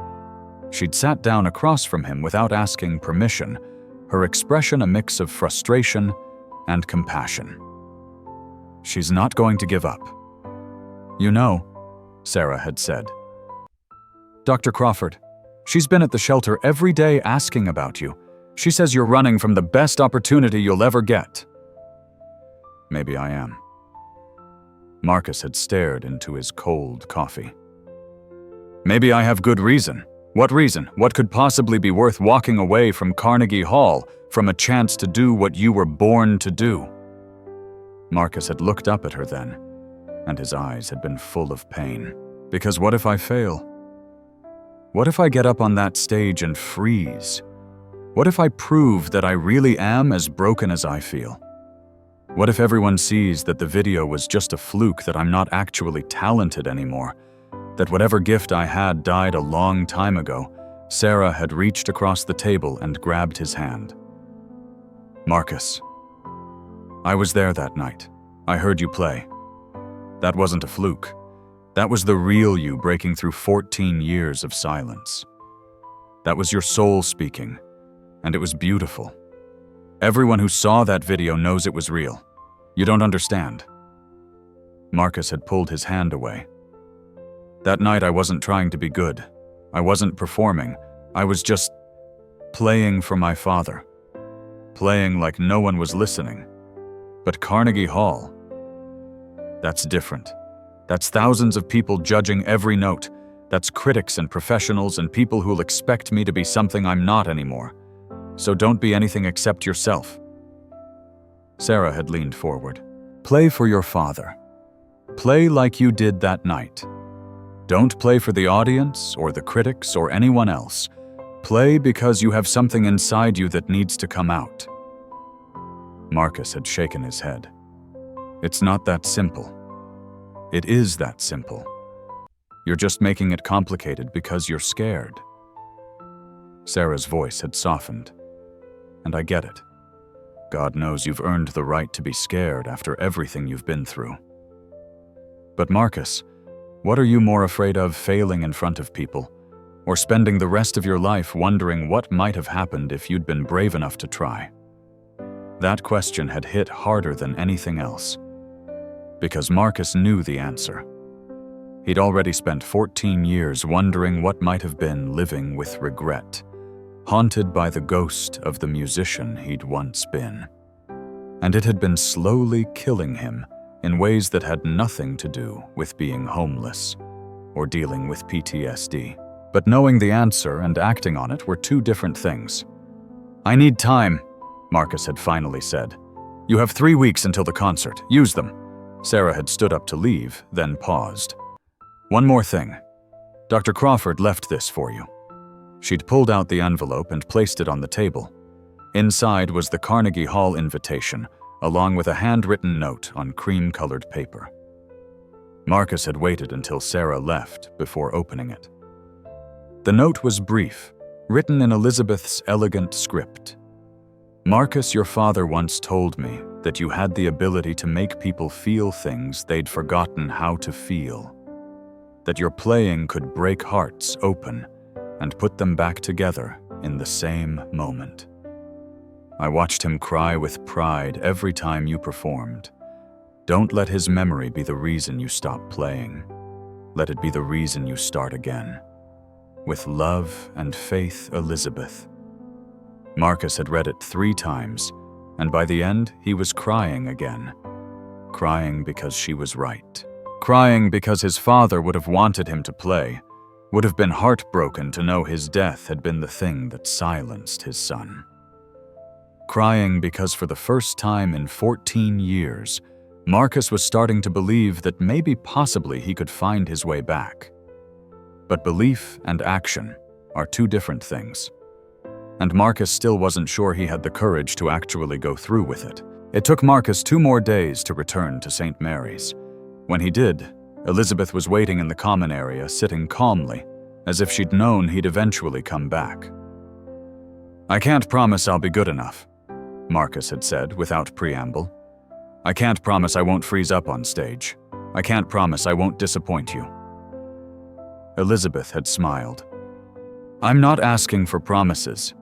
She'd sat down across from him without asking permission, her expression a mix of frustration and compassion. She's not going to give up. You know, Sarah had said. Dr. Crawford, she's been at the shelter every day asking about you. She says you're running from the best opportunity you'll ever get. Maybe I am. Marcus had stared into his cold coffee. Maybe I have good reason. What reason? What could possibly be worth walking away from Carnegie Hall, from a chance to do what you were born to do? Marcus had looked up at her then, and his eyes had been full of pain. Because what if I fail? What if I get up on that stage and freeze? What if I prove that I really am as broken as I feel? What if everyone sees that the video was just a fluke, that I'm not actually talented anymore, that whatever gift I had died a long time ago? Sarah had reached across the table and grabbed his hand. Marcus, I was there that night. I heard you play. That wasn't a fluke. That was the real you breaking through 14 years of silence. That was your soul speaking, and it was beautiful. Everyone who saw that video knows it was real. You don't understand. Marcus had pulled his hand away. That night I wasn't trying to be good. I wasn't performing. I was just playing for my father. Playing like no one was listening. But Carnegie Hall, that's different. That's thousands of people judging every note. That's critics and professionals and people who'll expect me to be something I'm not anymore. So don't be anything except yourself. Sarah had leaned forward. Play for your father. Play like you did that night. Don't play for the audience or the critics or anyone else. Play because you have something inside you that needs to come out. Marcus had shaken his head. It's not that simple. It is that simple. You're just making it complicated because you're scared. Sarah's voice had softened. And I get it. God knows you've earned the right to be scared after everything you've been through. But Marcus, what are you more afraid of, failing in front of people, or spending the rest of your life wondering what might have happened if you'd been brave enough to try? That question had hit harder than anything else. Because Marcus knew the answer. He'd already spent 14 years wondering what might have been, living with regret, haunted by the ghost of the musician he'd once been. And it had been slowly killing him in ways that had nothing to do with being homeless or dealing with PTSD. But knowing the answer and acting on it were two different things. I need time, Marcus had finally said. You have 3 weeks until the concert. Use them. Sarah had stood up to leave, then paused. One more thing. Dr. Crawford left this for you. She'd pulled out the envelope and placed it on the table. Inside was the Carnegie Hall invitation, along with a handwritten note on cream-colored paper. Marcus had waited until Sarah left before opening it. The note was brief, written in Elizabeth's elegant script. Marcus, your father once told me that you had the ability to make people feel things they'd forgotten how to feel. That your playing could break hearts open and put them back together in the same moment. I watched him cry with pride every time you performed. Don't let his memory be the reason you stop playing. Let it be the reason you start again. With love and faith, Elizabeth. Marcus had read it 3 times, and by the end, he was crying again. Crying because she was right. Crying because his father would have wanted him to play, would have been heartbroken to know his death had been the thing that silenced his son. Crying because for the first time in 14 years, Marcus was starting to believe that maybe possibly he could find his way back. But belief and action are 2 different things. And Marcus still wasn't sure he had the courage to actually go through with it. It took Marcus 2 more days to return to St. Mary's. When he did, Elizabeth was waiting in the common area, sitting calmly, as if she'd known he'd eventually come back. I can't promise I'll be good enough, Marcus had said without preamble. I can't promise I won't freeze up on stage. I can't promise I won't disappoint you. Elizabeth had smiled. I'm not asking for promises.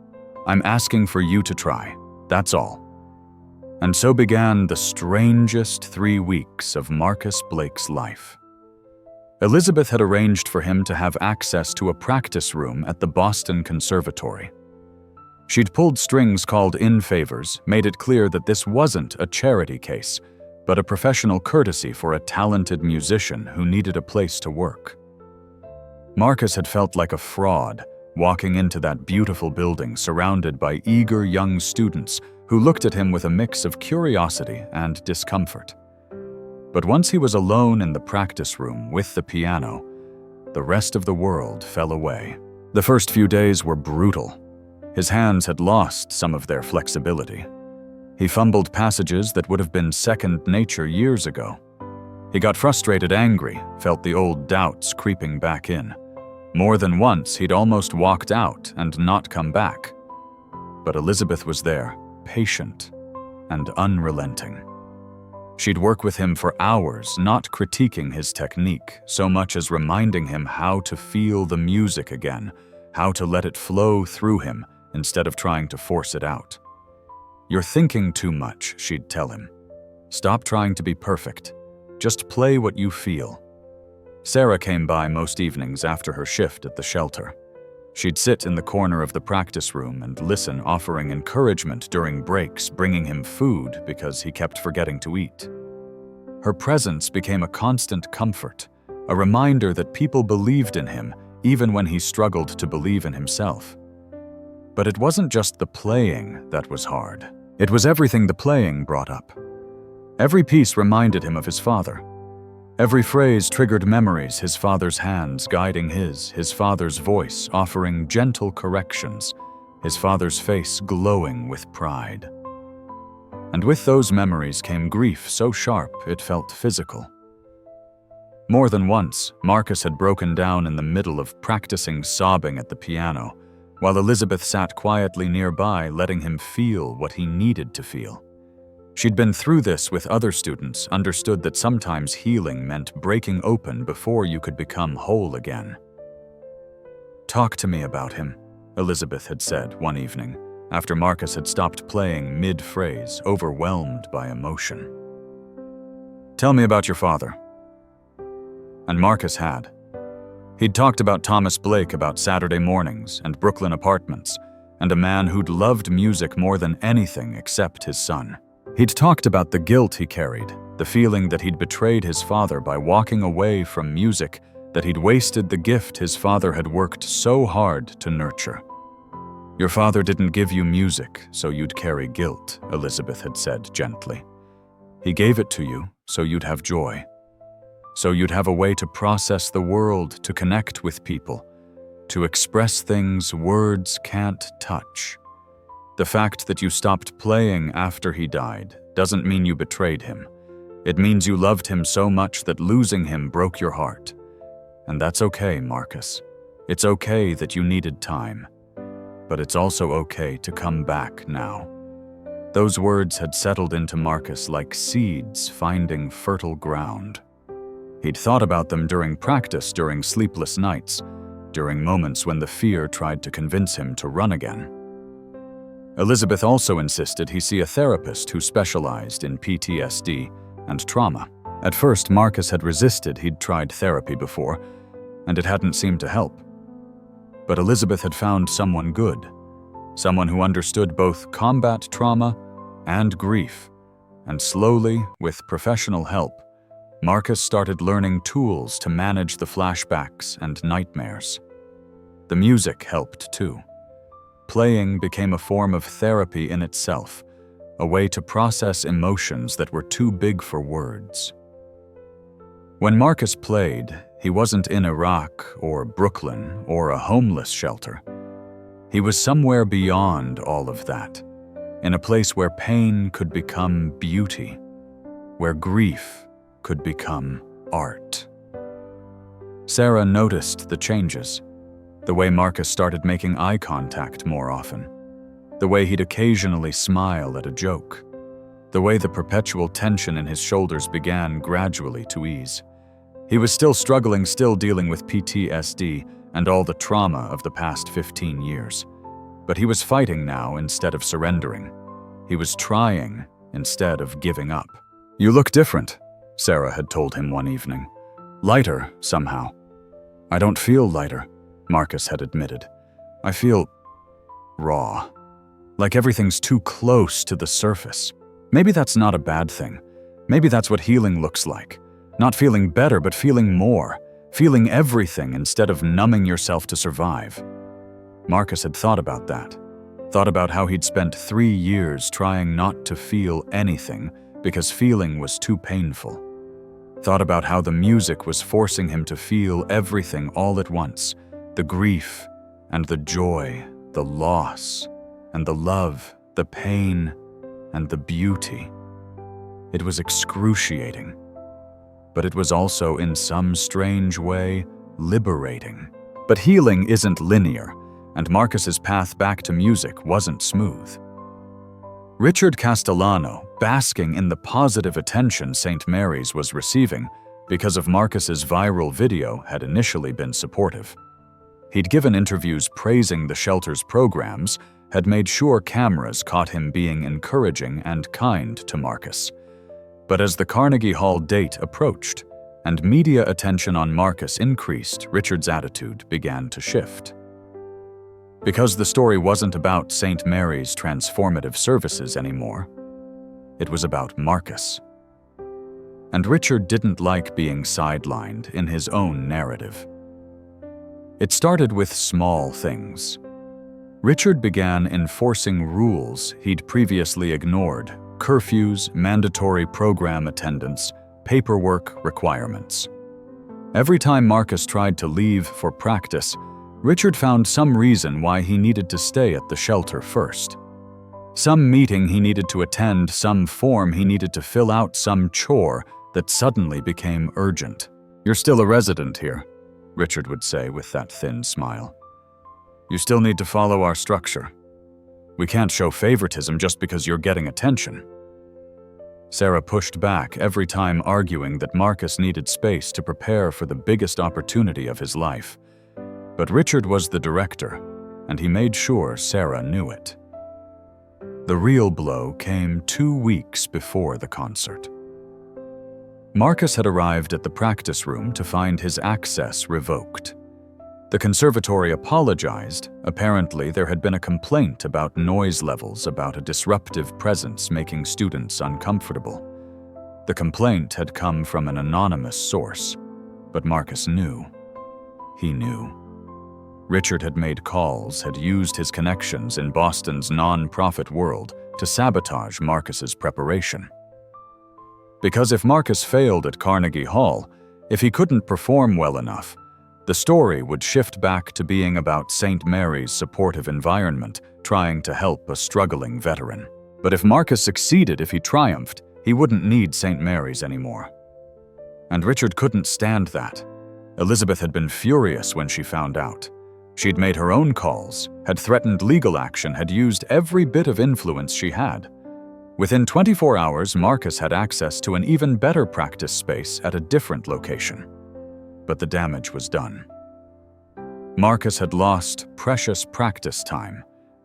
I'm asking for you to try. That's all. And so began the strangest 3 weeks of Marcus Blake's life. Elizabeth had arranged for him to have access to a practice room at the Boston Conservatory. She'd pulled strings called in favors, made it clear that this wasn't a charity case, but a professional courtesy for a talented musician who needed a place to work. Marcus had felt like a fraud, walking into that beautiful building surrounded by eager young students who looked at him with a mix of curiosity and discomfort. But once he was alone in the practice room with the piano, the rest of the world fell away. The first few days were brutal. His hands had lost some of their flexibility. He fumbled passages that would have been second nature years ago. He got frustrated, angry, felt the old doubts creeping back in. More than once, he'd almost walked out and not come back. But Elizabeth was there, patient and unrelenting. She'd work with him for hours, not critiquing his technique, so much as reminding him how to feel the music again, how to let it flow through him instead of trying to force it out. "You're thinking too much," she'd tell him. "Stop trying to be perfect. Just play what you feel." Sarah came by most evenings after her shift at the shelter. She'd sit in the corner of the practice room and listen, offering encouragement during breaks, bringing him food because he kept forgetting to eat. Her presence became a constant comfort, a reminder that people believed in him even when he struggled to believe in himself. But it wasn't just the playing that was hard. It was everything the playing brought up. Every piece reminded him of his father. Every phrase triggered memories, his father's hands guiding his father's voice offering gentle corrections, his father's face glowing with pride. And with those memories came grief so sharp it felt physical. More than once, Marcus had broken down in the middle of practicing, sobbing at the piano, while Elizabeth sat quietly nearby, letting him feel what he needed to feel. She'd been through this with other students, understood that sometimes healing meant breaking open before you could become whole again. "Talk to me about him," Elizabeth had said one evening, after Marcus had stopped playing mid-phrase, overwhelmed by emotion. "Tell me about your father." And Marcus had. He'd talked about Thomas Blake, about Saturday mornings and Brooklyn apartments, and a man who'd loved music more than anything except his son. He'd talked about the guilt he carried, the feeling that he'd betrayed his father by walking away from music, that he'd wasted the gift his father had worked so hard to nurture. "Your father didn't give you music, so you'd carry guilt," Elizabeth had said gently. "He gave it to you so you'd have joy, so you'd have a way to process the world, to connect with people, to express things words can't touch. The fact that you stopped playing after he died doesn't mean you betrayed him. It means you loved him so much that losing him broke your heart. And that's okay, Marcus. It's okay that you needed time. But it's also okay to come back now." Those words had settled into Marcus like seeds finding fertile ground. He'd thought about them during practice, during sleepless nights, during moments when the fear tried to convince him to run again. Elizabeth also insisted he see a therapist who specialized in PTSD and trauma. At first, Marcus had resisted. He'd tried therapy before, and it hadn't seemed to help. But Elizabeth had found someone good, someone who understood both combat trauma and grief, and slowly, with professional help, Marcus started learning tools to manage the flashbacks and nightmares. The music helped too. Playing became a form of therapy in itself, a way to process emotions that were too big for words. When Marcus played, he wasn't in Iraq or Brooklyn or a homeless shelter. He was somewhere beyond all of that, in a place where pain could become beauty, where grief could become art. Sarah noticed the changes. The way Marcus started making eye contact more often. The way he'd occasionally smile at a joke. The way the perpetual tension in his shoulders began gradually to ease. He was still struggling, still dealing with PTSD and all the trauma of the past 15 years. But he was fighting now instead of surrendering. He was trying instead of giving up. "You look different," Sarah had told him one evening. "Lighter, somehow." "I don't feel lighter," Marcus had admitted. "I feel raw, like everything's too close to the surface. Maybe that's not a bad thing. Maybe that's what healing looks like. Not feeling better, but feeling more, feeling everything instead of numbing yourself to survive." Marcus had thought about that. Thought about how he'd spent 3 years trying not to feel anything because feeling was too painful. Thought about how the music was forcing him to feel everything all at once, the grief and the joy, the loss and the love, the pain and the beauty. It was excruciating, but it was also in some strange way liberating. But healing isn't linear, and Marcus's path back to music wasn't smooth. Richard Castellano, basking in the positive attention St. Mary's was receiving because of Marcus's viral video, had initially been supportive. He'd given interviews praising the shelter's programs, had made sure cameras caught him being encouraging and kind to Marcus. But as the Carnegie Hall date approached and media attention on Marcus increased, Richard's attitude began to shift. Because the story wasn't about St. Mary's transformative services anymore, it was about Marcus. And Richard didn't like being sidelined in his own narrative. It started with small things. Richard began enforcing rules he'd previously ignored: curfews, mandatory program attendance, paperwork requirements. Every time Marcus tried to leave for practice, Richard found some reason why he needed to stay at the shelter first. Some meeting he needed to attend, some form he needed to fill out, some chore that suddenly became urgent. "You're still a resident here," Richard would say with that thin smile. "You still need to follow our structure. We can't show favoritism just because you're getting attention." Sarah pushed back every time, arguing that Marcus needed space to prepare for the biggest opportunity of his life. But Richard was the director, and he made sure Sarah knew it. The real blow came 2 weeks before the concert. Marcus had arrived at the practice room to find his access revoked. The conservatory apologized. Apparently, there had been a complaint about noise levels, about a disruptive presence making students uncomfortable. The complaint had come from an anonymous source, but Marcus knew. He knew. Richard had made calls, had used his connections in Boston's non-profit world to sabotage Marcus's preparation. Because if Marcus failed at Carnegie Hall, if he couldn't perform well enough, the story would shift back to being about St. Mary's supportive environment, trying to help a struggling veteran. But if Marcus succeeded, if he triumphed, he wouldn't need St. Mary's anymore. And Richard couldn't stand that. Elizabeth had been furious when she found out. She'd made her own calls, had threatened legal action, had used every bit of influence she had. Within 24 hours, Marcus had access to an even better practice space at a different location. But the damage was done. Marcus had lost precious practice time,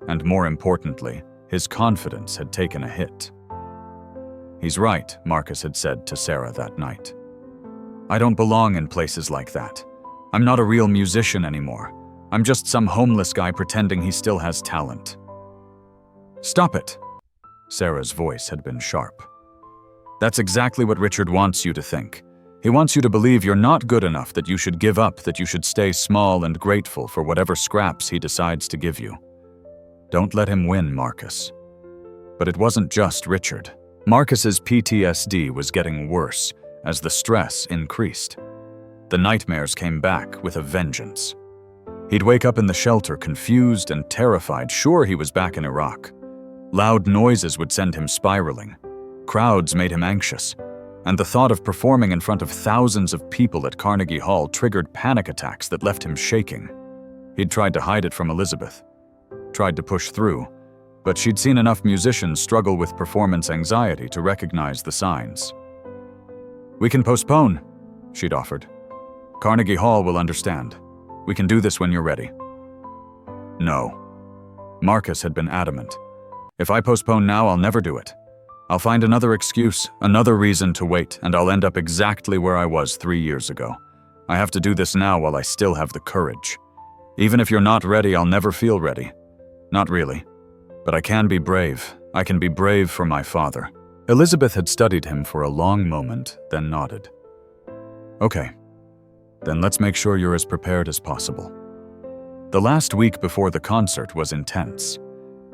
and more importantly, his confidence had taken a hit. "He's right," Marcus had said to Sarah that night. "I don't belong in places like that. I'm not a real musician anymore. I'm just some homeless guy pretending he still has talent." "Stop it." Sarah's voice had been sharp. "That's exactly what Richard wants you to think. He wants you to believe you're not good enough, that you should give up, that you should stay small and grateful for whatever scraps he decides to give you. Don't let him win, Marcus." But it wasn't just Richard. Marcus's PTSD was getting worse as the stress increased. The nightmares came back with a vengeance. He'd wake up in the shelter confused and terrified, sure he was back in Iraq. Loud noises would send him spiraling. Crowds made him anxious. And the thought of performing in front of thousands of people at Carnegie Hall triggered panic attacks that left him shaking. He'd tried to hide it from Elizabeth, tried to push through, but she'd seen enough musicians struggle with performance anxiety to recognize the signs. "We can postpone," she'd offered. "Carnegie Hall will understand. We can do this when you're ready." No. Marcus had been adamant. "If I postpone now, I'll never do it. I'll find another excuse, another reason to wait, and I'll end up exactly where I was 3 years ago. I have to do this now while I still have the courage. Even if you're not ready, I'll never feel ready. Not really. But I can be brave. I can be brave for my father." Elizabeth had studied him for a long moment, then nodded. "Okay. Then let's make sure you're as prepared as possible. The last week before the concert was intense.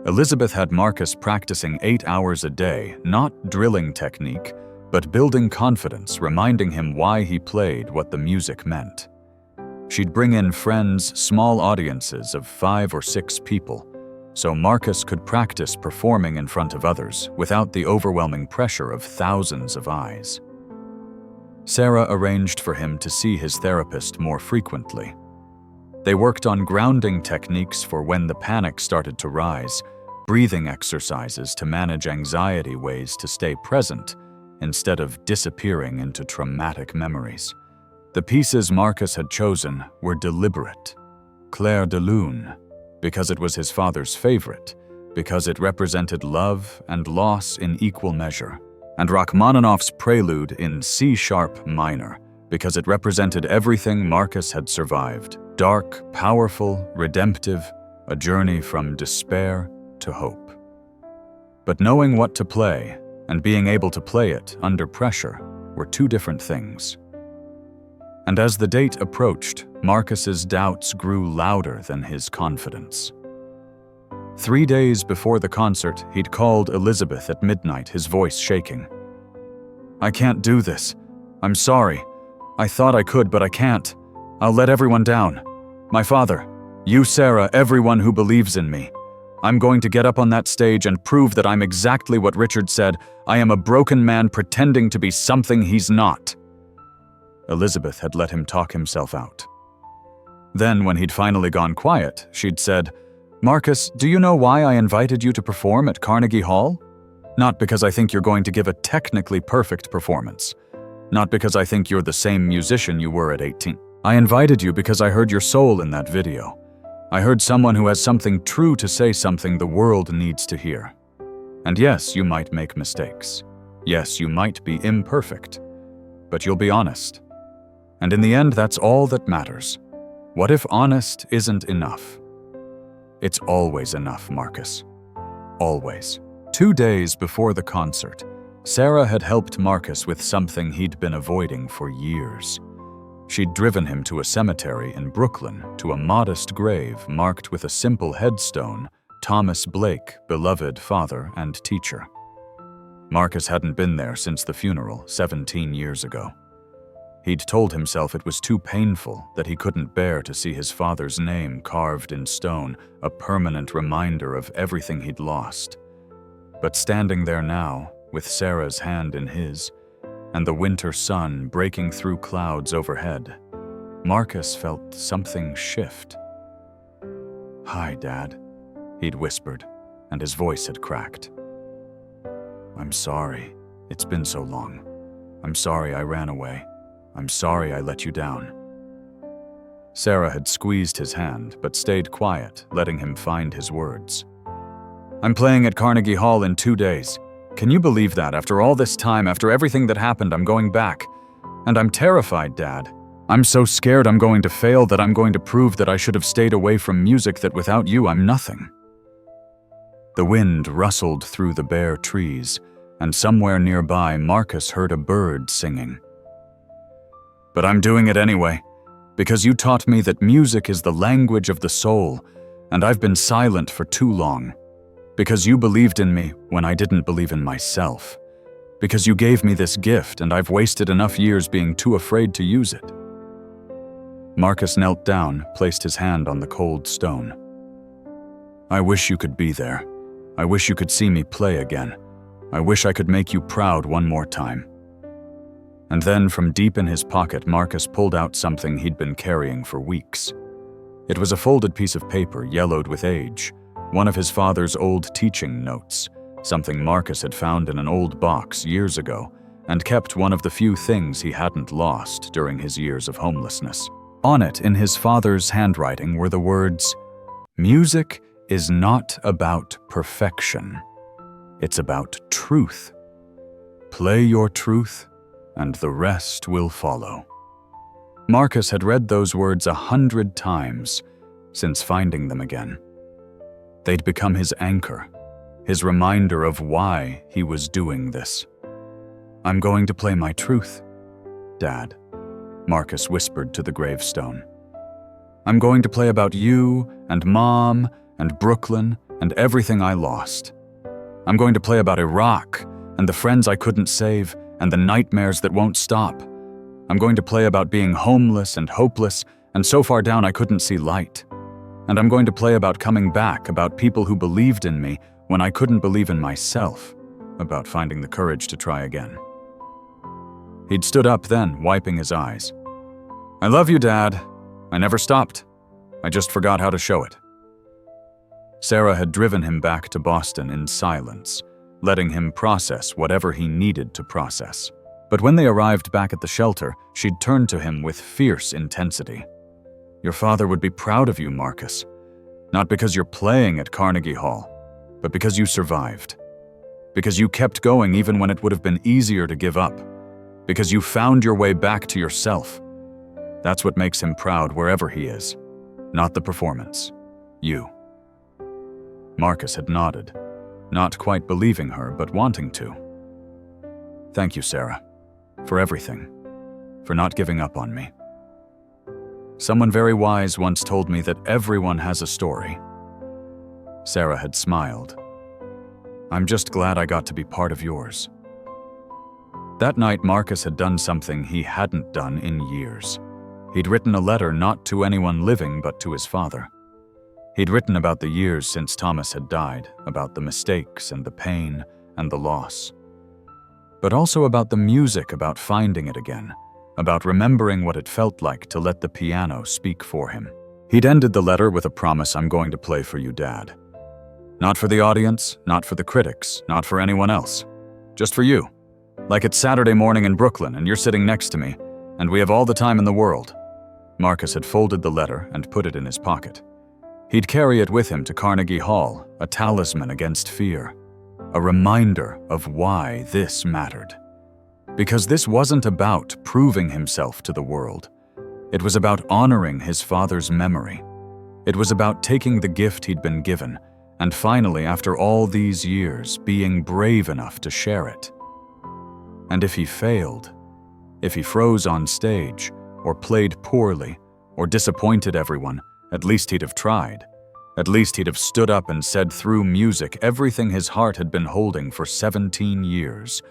Elizabeth had Marcus practicing 8 hours a day, not drilling technique, but building confidence, reminding him why he played what the music meant. She'd bring in friends, small audiences of 5 or 6 people, so Marcus could practice performing in front of others without the overwhelming pressure of thousands of eyes. Sarah arranged for him to see his therapist more frequently. They worked on grounding techniques for when the panic started to rise, breathing exercises to manage anxiety, ways to stay present instead of disappearing into traumatic memories. The pieces Marcus had chosen were deliberate. Clair de Lune, because it was his father's favorite, because it represented love and loss in equal measure, and Rachmaninoff's Prelude in C-sharp minor, because it represented everything Marcus had survived: dark, powerful, redemptive, a journey from despair to hope. But knowing what to play and being able to play it under pressure were two different things. And as the date approached, Marcus's doubts grew louder than his confidence. 3 days before the concert, he'd called Elizabeth at midnight, his voice shaking. "I can't do this. I'm sorry. I thought I could, but I can't. I'll let everyone down. My father, you, Sarah, everyone who believes in me. I'm going to get up on that stage and prove that I'm exactly what Richard said. I am a broken man pretending to be something he's not." Elizabeth had let him talk himself out. Then, when he'd finally gone quiet, she'd said, "Marcus, do you know why I invited you to perform at Carnegie Hall? Not because I think you're going to give a technically perfect performance. Not because I think you're the same musician you were at 18. I invited you because I heard your soul in that video. I heard someone who has something true to say, something the world needs to hear. And yes, you might make mistakes. Yes, you might be imperfect. But you'll be honest. And in the end, that's all that matters. What if honest isn't enough?" "It's always enough, Marcus. Always." 2 days before the concert, Sarah had helped Marcus with something he'd been avoiding for years. She'd driven him to a cemetery in Brooklyn, to a modest grave marked with a simple headstone, "Thomas Blake, beloved father and teacher." Marcus hadn't been there since the funeral 17 years ago. He'd told himself it was too painful, that he couldn't bear to see his father's name carved in stone, a permanent reminder of everything he'd lost. But standing there now, with Sarah's hand in his, and the winter sun breaking through clouds overhead, Marcus felt something shift. "Hi, Dad," he'd whispered, and his voice had cracked. "I'm sorry. It's been so long. I'm sorry I ran away. I'm sorry I let you down." Sarah had squeezed his hand, but stayed quiet, letting him find his words. "I'm playing at Carnegie Hall in 2 days. Can you believe that? After all this time, after everything that happened, I'm going back. And I'm terrified, Dad. I'm so scared I'm going to fail, that I'm going to prove that I should have stayed away from music, that without you, I'm nothing." The wind rustled through the bare trees, and somewhere nearby, Marcus heard a bird singing. "But I'm doing it anyway, because you taught me that music is the language of the soul, and I've been silent for too long. Because you believed in me when I didn't believe in myself. Because you gave me this gift, and I've wasted enough years being too afraid to use it." Marcus knelt down, placed his hand on the cold stone. "I wish you could be there. I wish you could see me play again. I wish I could make you proud one more time." And then, from deep in his pocket, Marcus pulled out something he'd been carrying for weeks. It was a folded piece of paper, yellowed with age, one of his father's old teaching notes, something Marcus had found in an old box years ago, and kept one of the few things he hadn't lost during his years of homelessness. On it, in his father's handwriting, were the words, "Music is not about perfection. It's about truth. Play your truth, and the rest will follow." Marcus had read those words 100 times since finding them again. They'd become his anchor, his reminder of why he was doing this. "I'm going to play my truth, Dad," Marcus whispered to the gravestone. I'm going to play about you and Mom and Brooklyn and everything I lost. I'm going to play about Iraq and the friends I couldn't save and the nightmares that won't stop. I'm going to play about being homeless and hopeless and so far down I couldn't see light. And I'm going to play about coming back, about people who believed in me when I couldn't believe in myself, about finding the courage to try again. He'd stood up then, wiping his eyes. I love you, Dad. I never stopped. I just forgot how to show it. Sarah had driven him back to Boston in silence, letting him process whatever he needed to process. But when they arrived back at the shelter, she'd turned to him with fierce intensity. Your father would be proud of you, Marcus. Not because you're playing at Carnegie Hall, but because you survived. Because you kept going even when it would have been easier to give up. Because you found your way back to yourself. That's what makes him proud wherever he is. Not the performance. You. Marcus had nodded, not quite believing her, but wanting to. Thank you, Sarah, for everything, for not giving up on me. Someone very wise once told me that everyone has a story. Sarah had smiled. I'm just glad I got to be part of yours. That night, Marcus had done something he hadn't done in years. He'd written a letter not to anyone living but to his father. He'd written about the years since Thomas had died, about the mistakes and the pain and the loss. But also about the music, about finding it again, about remembering what it felt like to let the piano speak for him. He'd ended the letter with a promise, I'm going to play for you, Dad. Not for the audience, not for the critics, not for anyone else. Just for you. Like it's Saturday morning in Brooklyn and you're sitting next to me, and we have all the time in the world. Marcus had folded the letter and put it in his pocket. He'd carry it with him to Carnegie Hall, a talisman against fear. A reminder of why this mattered. Because this wasn't about proving himself to the world. It was about honoring his father's memory. It was about taking the gift he'd been given, and finally, after all these years, being brave enough to share it. And if he failed, if he froze on stage, or played poorly, or disappointed everyone, at least he'd have tried. At least he'd have stood up and said through music everything his heart had been holding for 17 years.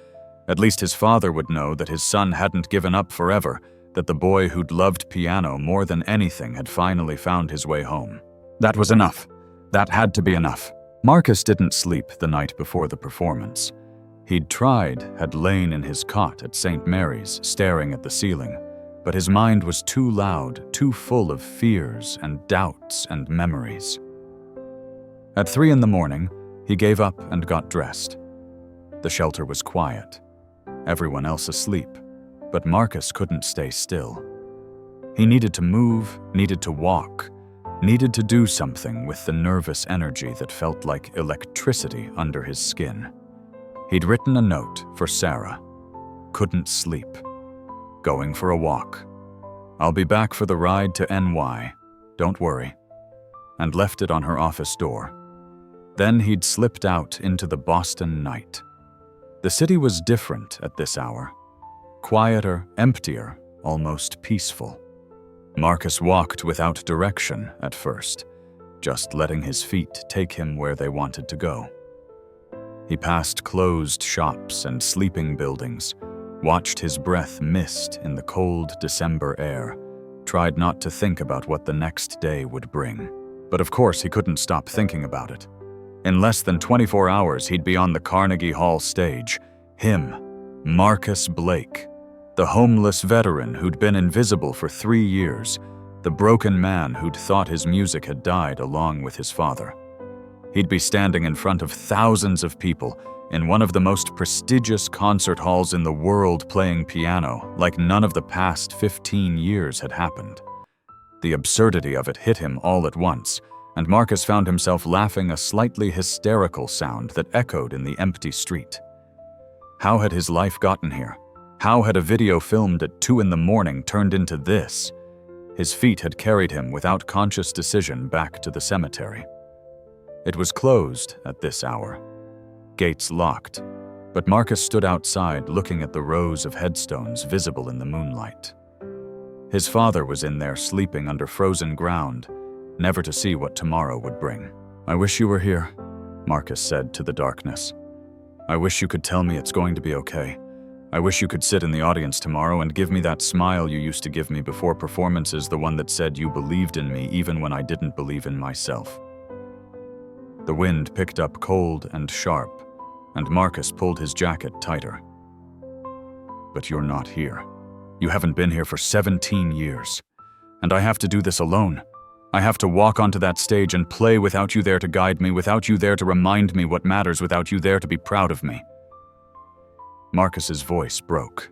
At least his father would know that his son hadn't given up forever, that the boy who'd loved piano more than anything had finally found his way home. That was enough. That had to be enough. Marcus didn't sleep the night before the performance. He'd tried, had lain in his cot at St. Mary's, staring at the ceiling, but his mind was too loud, too full of fears and doubts and memories. At 3 a.m, he gave up and got dressed. The shelter was quiet, everyone else asleep, but Marcus couldn't stay still. He needed to move, needed to walk, needed to do something with the nervous energy that felt like electricity under his skin. He'd written a note for Sarah. Couldn't sleep. Going for a walk. I'll be back for the ride to NY. Don't worry. And left it on her office door. Then he'd slipped out into the Boston night. The city was different at this hour. Quieter, emptier, almost peaceful. Marcus walked without direction at first, just letting his feet take him where they wanted to go. He passed closed shops and sleeping buildings, watched his breath mist in the cold December air, tried not to think about what the next day would bring. But of course he couldn't stop thinking about it. In less than 24 hours he'd be on the Carnegie Hall stage. Him, Marcus Blake, the homeless veteran who'd been invisible for 3 years, the broken man who'd thought his music had died along with his father. He'd be standing in front of thousands of people in one of the most prestigious concert halls in the world playing piano like none of the past 15 years had happened. The absurdity of it hit him all at once, and Marcus found himself laughing a slightly hysterical sound that echoed in the empty street. How had his life gotten here? How had a video filmed at 2 a.m. turned into this? His feet had carried him without conscious decision back to the cemetery. It was closed at this hour. Gates locked, but Marcus stood outside looking at the rows of headstones visible in the moonlight. His father was in there sleeping under frozen ground, never to see what tomorrow would bring. "I wish you were here," Marcus said to the darkness. "I wish you could tell me it's going to be okay. I wish you could sit in the audience tomorrow and give me that smile you used to give me before performances, the one that said you believed in me even when I didn't believe in myself." The wind picked up cold and sharp, and Marcus pulled his jacket tighter. "But you're not here. You haven't been here for 17 years. And I have to do this alone. I have to walk onto that stage and play without you there to guide me, without you there to remind me what matters, without you there to be proud of me." Marcus's voice broke.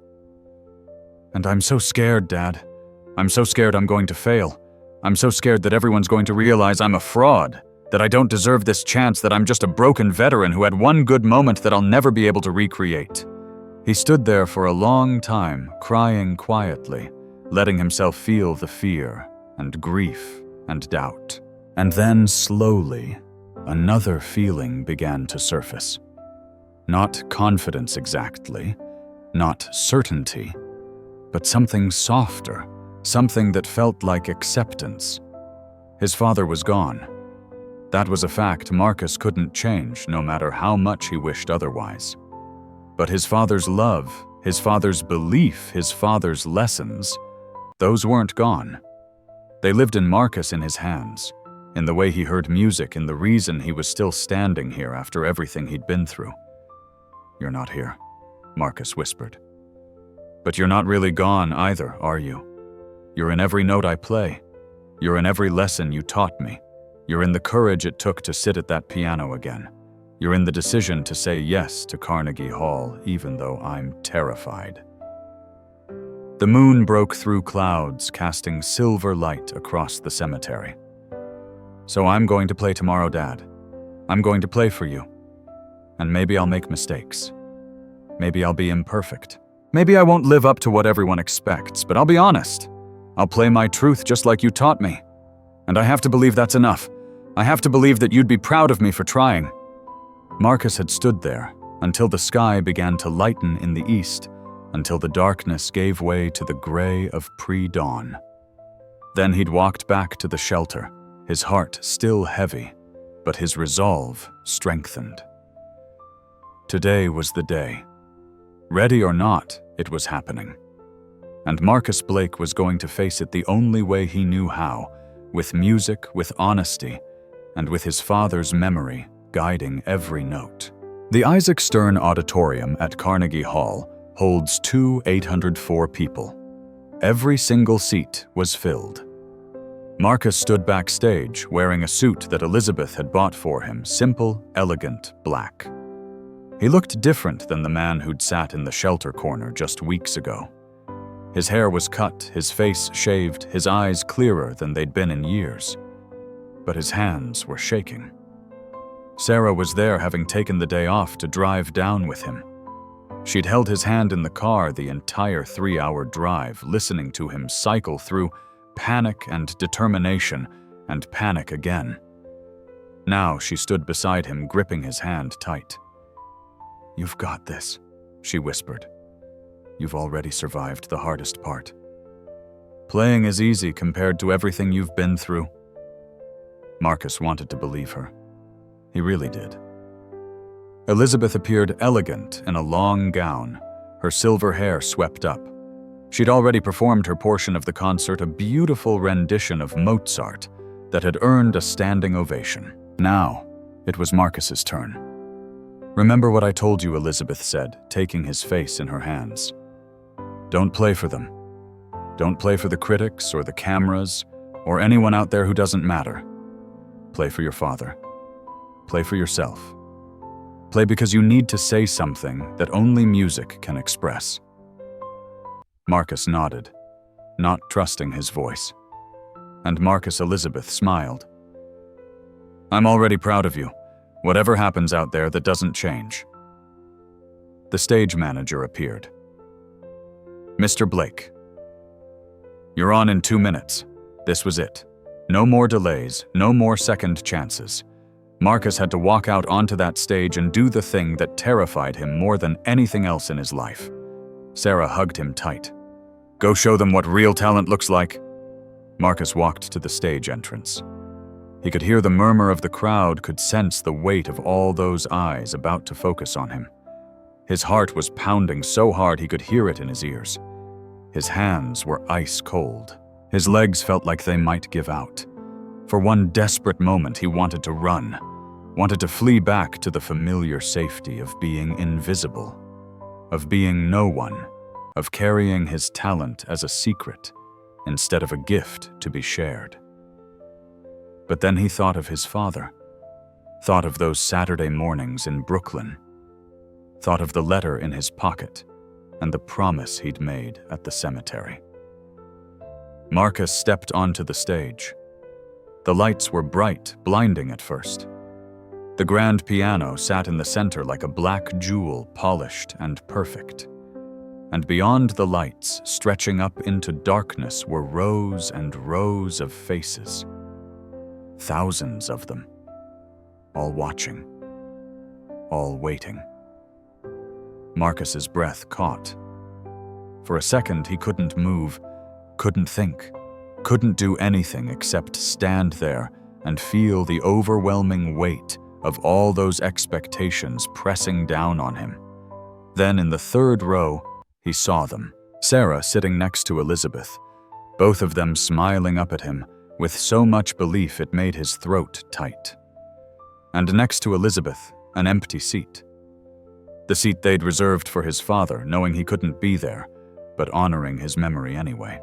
"And I'm so scared, Dad. I'm so scared I'm going to fail. I'm so scared that everyone's going to realize I'm a fraud, that I don't deserve this chance, that I'm just a broken veteran who had one good moment that I'll never be able to recreate." He stood there for a long time, crying quietly, letting himself feel the fear and grief and doubt. And then, slowly, another feeling began to surface. Not confidence exactly, not certainty, but something softer, something that felt like acceptance. His father was gone. That was a fact Marcus couldn't change, no matter how much he wished otherwise. But his father's love, his father's belief, his father's lessons, those weren't gone. They lived in Marcus, in his hands, in the way he heard music, in the reason he was still standing here after everything he'd been through. "You're not here," Marcus whispered. "But you're not really gone either, are you? You're in every note I play. You're in every lesson you taught me. You're in the courage it took to sit at that piano again. You're in the decision to say yes to Carnegie Hall, even though I'm terrified." The moon broke through clouds, casting silver light across the cemetery. "So I'm going to play tomorrow, Dad. I'm going to play for you. And maybe I'll make mistakes. Maybe I'll be imperfect. Maybe I won't live up to what everyone expects, but I'll be honest. I'll play my truth just like you taught me. And I have to believe that's enough. I have to believe that you'd be proud of me for trying." Marcus had stood there until the sky began to lighten in the east, until the darkness gave way to the gray of pre-dawn. Then he'd walked back to the shelter, his heart still heavy, but his resolve strengthened. Today was the day. Ready or not, it was happening. And Marcus Blake was going to face it the only way he knew how, with music, with honesty, and with his father's memory guiding every note. The Isaac Stern Auditorium at Carnegie Hall holds 804 people. Every single seat was filled. Marcus stood backstage wearing a suit that Elizabeth had bought for him, simple, elegant, black. He looked different than the man who'd sat in the shelter corner just weeks ago. His hair was cut, his face shaved, his eyes clearer than they'd been in years. But his hands were shaking. Sarah was there, having taken the day off to drive down with him. She'd held his hand in the car the entire 3-hour drive, listening to him cycle through panic and determination and panic again. Now she stood beside him, gripping his hand tight. "You've got this," she whispered. "You've already survived the hardest part. Playing is easy compared to everything you've been through." Marcus wanted to believe her. He really did. Elizabeth appeared elegant in a long gown, her silver hair swept up. She'd already performed her portion of the concert, a beautiful rendition of Mozart that had earned a standing ovation. Now, it was Marcus's turn. "Remember what I told you," Elizabeth said, taking his face in her hands. "Don't play for them. Don't play for the critics or the cameras or anyone out there who doesn't matter. Play for your father. Play for yourself. Play because you need to say something that only music can express." Marcus nodded, not trusting his voice. And Elizabeth smiled. "I'm already proud of you. Whatever happens out there, that doesn't change." The stage manager appeared. "Mr. Blake, you're on in 2 minutes. This was it. No more delays, no more second chances." Marcus had to walk out onto that stage and do the thing that terrified him more than anything else in his life. Sarah hugged him tight. Go show them what real talent looks like." Marcus walked to the stage entrance. He could hear the murmur of the crowd, could sense the weight of all those eyes about to focus on him. His heart was pounding so hard he could hear it in his ears. His hands were ice cold. His legs felt like they might give out. For one desperate moment, he wanted to run, wanted to flee back to the familiar safety of being invisible, of being no one, of carrying his talent as a secret instead of a gift to be shared. But then he thought of his father, thought of those Saturday mornings in Brooklyn, thought of the letter in his pocket and the promise he'd made at the cemetery. Marcus stepped onto the stage. The lights were bright, blinding at first. The grand piano sat in the center like a black jewel, polished and perfect. And beyond the lights, stretching up into darkness, were rows and rows of faces. Thousands of them, all watching, all waiting. Marcus's breath caught. For a second, he couldn't move, couldn't think, couldn't do anything except stand there and feel the overwhelming weight of all those expectations pressing down on him. Then in the third row, he saw them. Sarah sitting next to Elizabeth, both of them smiling up at him with so much belief it made his throat tight. And next to Elizabeth, an empty seat. The seat they'd reserved for his father, knowing he couldn't be there, but honoring his memory anyway.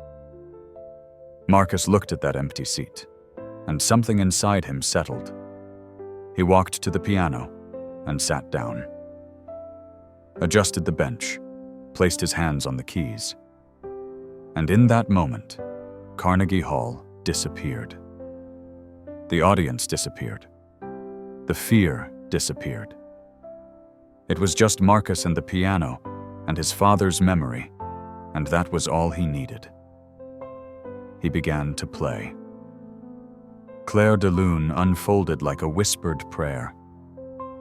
Marcus looked at that empty seat, and something inside him settled. He walked to the piano and sat down. Adjusted the bench, placed his hands on the keys. And in that moment, Carnegie Hall disappeared. The audience disappeared. The fear disappeared. It was just Marcus and the piano and his father's memory, and that was all he needed. He began to play. Clair de Lune unfolded like a whispered prayer.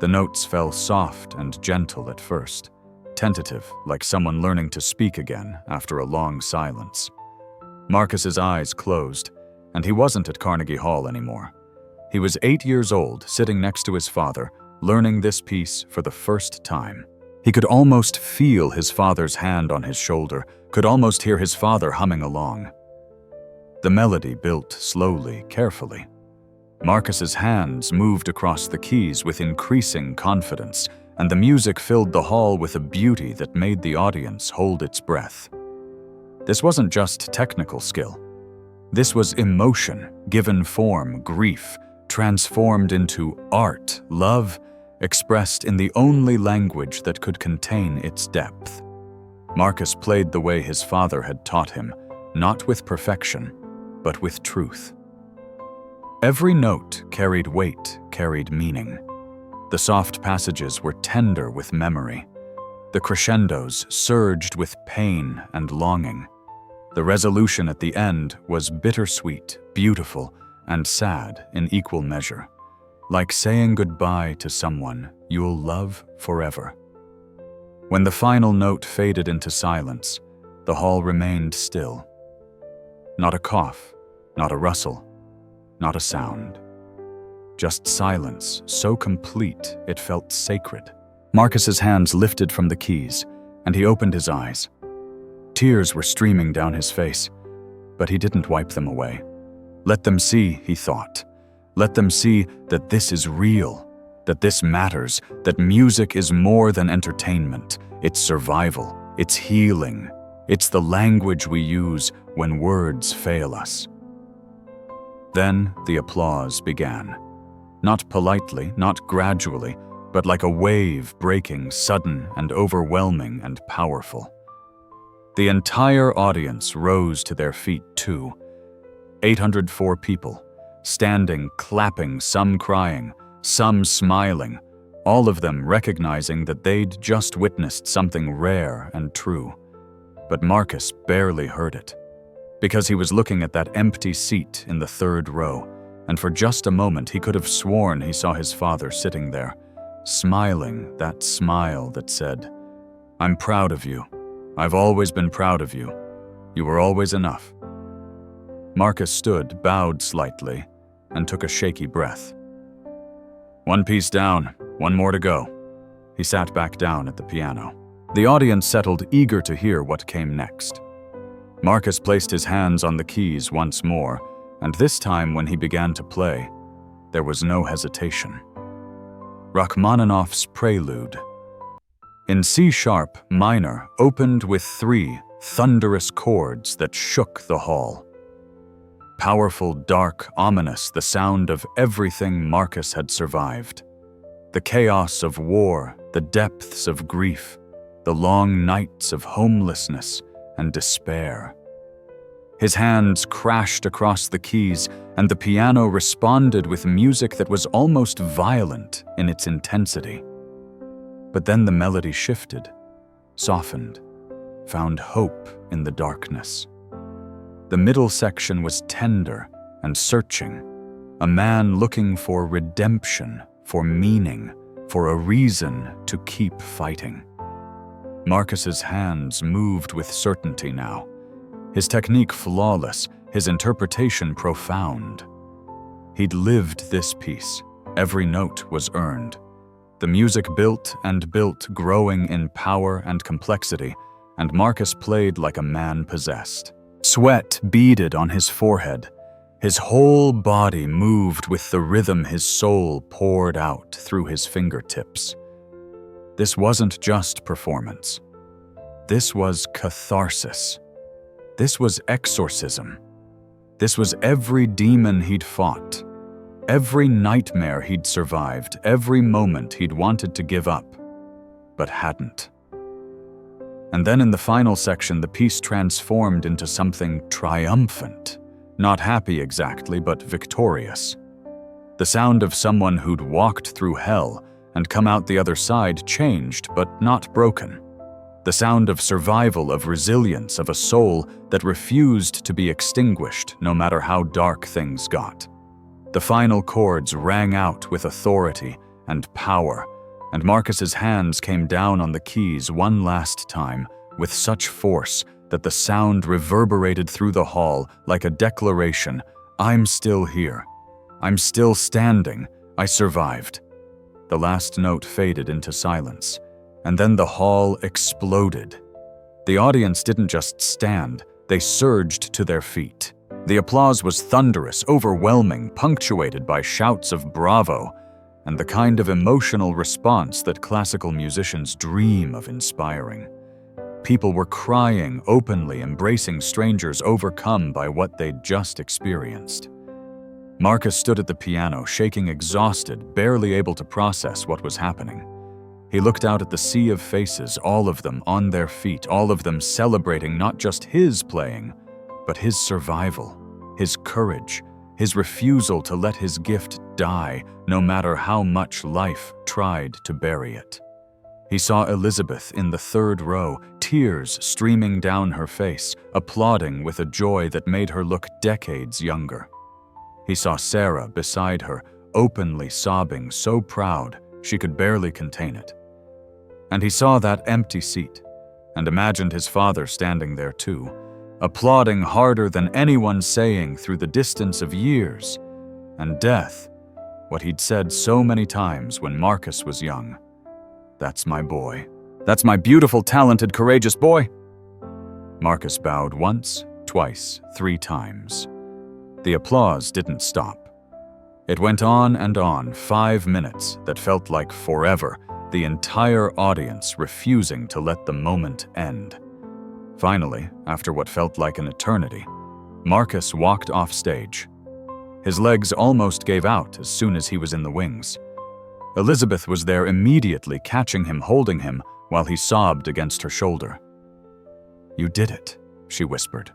The notes fell soft and gentle at first, tentative, like someone learning to speak again after a long silence. Marcus's eyes closed, and he wasn't at Carnegie Hall anymore. He was 8 years old, sitting next to his father, learning this piece for the first time. He could almost feel his father's hand on his shoulder, could almost hear his father humming along. The melody built slowly, carefully. Marcus's hands moved across the keys with increasing confidence, and the music filled the hall with a beauty that made the audience hold its breath. This wasn't just technical skill. This was emotion, given form, grief, transformed into art, love, expressed in the only language that could contain its depth. Marcus played the way his father had taught him, not with perfection, but with truth. Every note carried weight, carried meaning. The soft passages were tender with memory. The crescendos surged with pain and longing. The resolution at the end was bittersweet, beautiful, and sad in equal measure, like saying goodbye to someone you'll love forever. When the final note faded into silence, the hall remained still. Not a cough, not a rustle, not a sound. Just silence, so complete it felt sacred. Marcus's hands lifted from the keys, and he opened his eyes. Tears were streaming down his face, but he didn't wipe them away. Let them see, he thought. Let them see that this is real, that this matters, that music is more than entertainment. It's survival, it's healing, it's the language we use when words fail us. Then the applause began. Not politely, not gradually, but like a wave breaking, sudden and overwhelming and powerful. The entire audience rose to their feet too. 804 people, standing, clapping, some crying, some smiling, all of them recognizing that they'd just witnessed something rare and true. But Marcus barely heard it, because he was looking at that empty seat in the third row, and for just a moment he could have sworn he saw his father sitting there, smiling that smile that said, "I'm proud of you. I've always been proud of you. You were always enough." Marcus stood, bowed slightly, and took a shaky breath. "One piece down, one more to go." He sat back down at the piano. The audience settled, eager to hear what came next. Marcus placed his hands on the keys once more, and this time when he began to play, there was no hesitation. Rachmaninoff's Prelude. In C-sharp minor, opened with 3 thunderous chords that shook the hall. Powerful, dark, ominous, the sound of everything Marcus had survived. The chaos of war, the depths of grief, the long nights of homelessness and despair. His hands crashed across the keys, and the piano responded with music that was almost violent in its intensity. But then the melody shifted, softened, found hope in the darkness. The middle section was tender and searching, a man looking for redemption, for meaning, for a reason to keep fighting. Marcus's hands moved with certainty now, his technique flawless, his interpretation profound. He'd lived this piece. Every note was earned. The music built and built, growing in power and complexity, and Marcus played like a man possessed. Sweat beaded on his forehead. His whole body moved with the rhythm his soul poured out through his fingertips. This wasn't just performance. This was catharsis. This was exorcism. This was every demon he'd fought, every nightmare he'd survived, every moment he'd wanted to give up, but hadn't. And then in the final section, the piece transformed into something triumphant, not happy exactly, but victorious. The sound of someone who'd walked through hell and come out the other side changed, but not broken. The sound of survival, of resilience, of a soul that refused to be extinguished no matter how dark things got. The final chords rang out with authority and power, and Marcus's hands came down on the keys one last time with such force that the sound reverberated through the hall like a declaration, "I'm still here. I'm still standing. I survived." The last note faded into silence, and then the hall exploded. The audience didn't just stand, they surged to their feet. The applause was thunderous, overwhelming, punctuated by shouts of bravo, and the kind of emotional response that classical musicians dream of inspiring. People were crying openly, embracing strangers overcome by what they'd just experienced. Marcus stood at the piano, shaking, exhausted, barely able to process what was happening. He looked out at the sea of faces, all of them on their feet, all of them celebrating not just his playing, but his survival, his courage, his refusal to let his gift die, no matter how much life tried to bury it. He saw Elizabeth in the 3rd row, tears streaming down her face, applauding with a joy that made her look decades younger. He saw Sarah beside her, openly sobbing, so proud she could barely contain it. And he saw that empty seat, and imagined his father standing there too, applauding harder than anyone, saying through the distance of years and death what he'd said so many times when Marcus was young. "That's my boy. That's my beautiful, talented, courageous boy." Marcus bowed once, twice, 3 times. The applause didn't stop. It went on and on, 5 minutes that felt like forever, the entire audience refusing to let the moment end. Finally, after what felt like an eternity, Marcus walked off stage. His legs almost gave out as soon as he was in the wings. Elizabeth was there immediately, catching him, holding him, while he sobbed against her shoulder. "You did it," she whispered.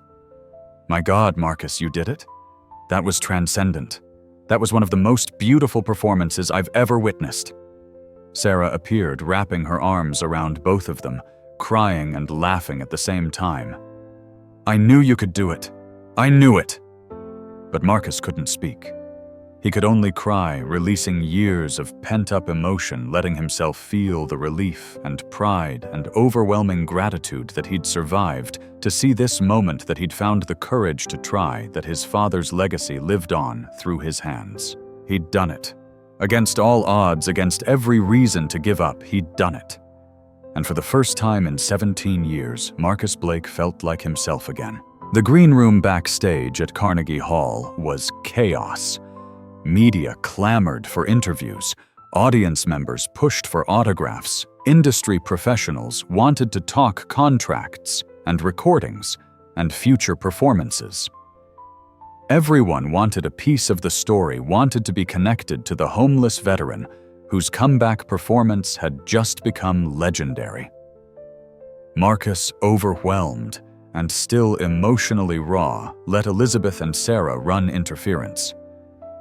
"My God, Marcus, you did it? That was transcendent. That was one of the most beautiful performances I've ever witnessed." Sarah appeared, wrapping her arms around both of them, crying and laughing at the same time. "I knew you could do it. I knew it." But Marcus couldn't speak. He could only cry, releasing years of pent-up emotion, letting himself feel the relief and pride and overwhelming gratitude that he'd survived to see this moment, that he'd found the courage to try, that his father's legacy lived on through his hands. He'd done it. Against all odds, against every reason to give up, he'd done it. And for the first time in 17 years, Marcus Blake felt like himself again. The green room backstage at Carnegie Hall was chaos. Media clamored for interviews. Audience members pushed for autographs. Industry professionals wanted to talk contracts and recordings and future performances. Everyone wanted a piece of the story, wanted to be connected to the homeless veteran whose comeback performance had just become legendary. Marcus, overwhelmed and still emotionally raw, let Elizabeth and Sarah run interference.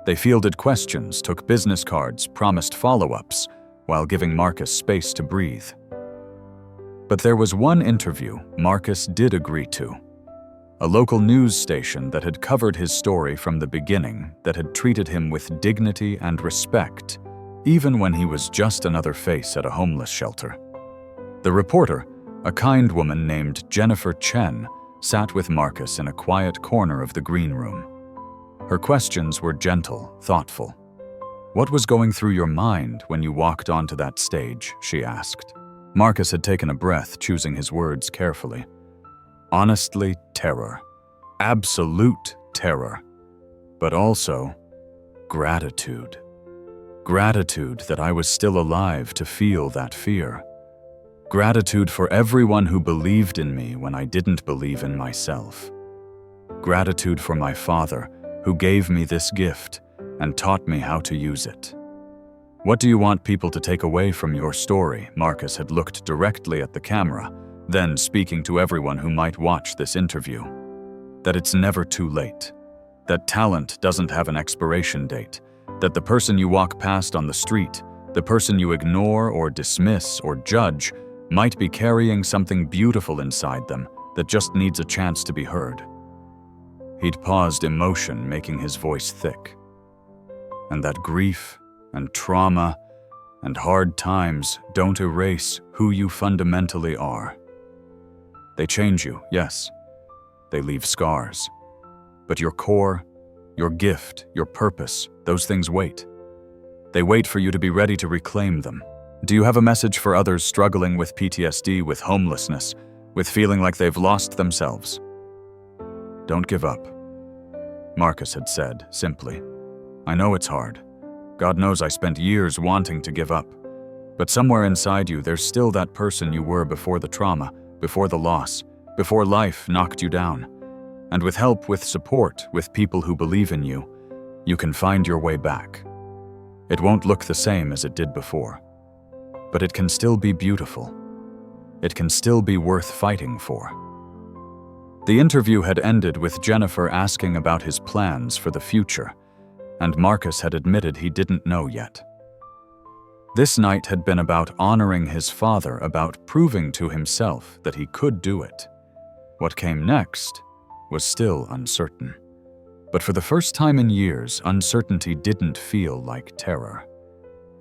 They fielded questions, took business cards, promised follow-ups, while giving Marcus space to breathe. But there was one interview Marcus did agree to. A local news station that had covered his story from the beginning, that had treated him with dignity and respect, even when he was just another face at a homeless shelter. The reporter, a kind woman named Jennifer Chen, sat with Marcus in a quiet corner of the green room. Her questions were gentle, thoughtful. "What was going through your mind when you walked onto that stage?" she asked. Marcus had taken a breath, choosing his words carefully. Honestly, terror. Absolute terror. But also, gratitude. Gratitude that I was still alive to feel that fear. Gratitude for everyone who believed in me when I didn't believe in myself. Gratitude for my father, who gave me this gift and taught me how to use it. What do you want people to take away from your story? Marcus had looked directly at the camera, then speaking to everyone who might watch this interview. That it's never too late. That talent doesn't have an expiration date. That the person you walk past on the street, the person you ignore or dismiss or judge, might be carrying something beautiful inside them that just needs a chance to be heard. He'd paused, emotion making his voice thick. And that grief and trauma and hard times don't erase who you fundamentally are. They change you, yes. They leave scars. But your core, your gift, your purpose, those things wait. They wait for you to be ready to reclaim them. Do you have a message for others struggling with PTSD, with homelessness, with feeling like they've lost themselves? Don't give up. Marcus had said, simply. I know it's hard. God knows I spent years wanting to give up. But somewhere inside you, there's still that person you were before the trauma, before the loss, before life knocked you down. And with help, with support, with people who believe in you, you can find your way back. It won't look the same as it did before. But it can still be beautiful. It can still be worth fighting for. The interview had ended with Jennifer asking about his plans for the future, and Marcus had admitted he didn't know yet. This night had been about honoring his father, about proving to himself that he could do it. What came next was still uncertain. But for the first time in years, uncertainty didn't feel like terror.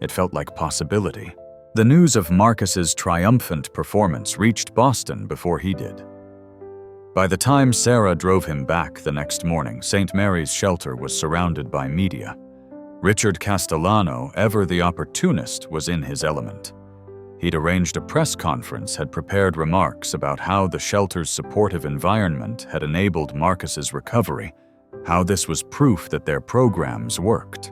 It felt like possibility. The news of Marcus's triumphant performance reached Boston before he did. By the time Sarah drove him back the next morning, St. Mary's shelter was surrounded by media. Richard Castellano, ever the opportunist, was in his element. He'd arranged a press conference, had prepared remarks about how the shelter's supportive environment had enabled Marcus's recovery, how this was proof that their programs worked.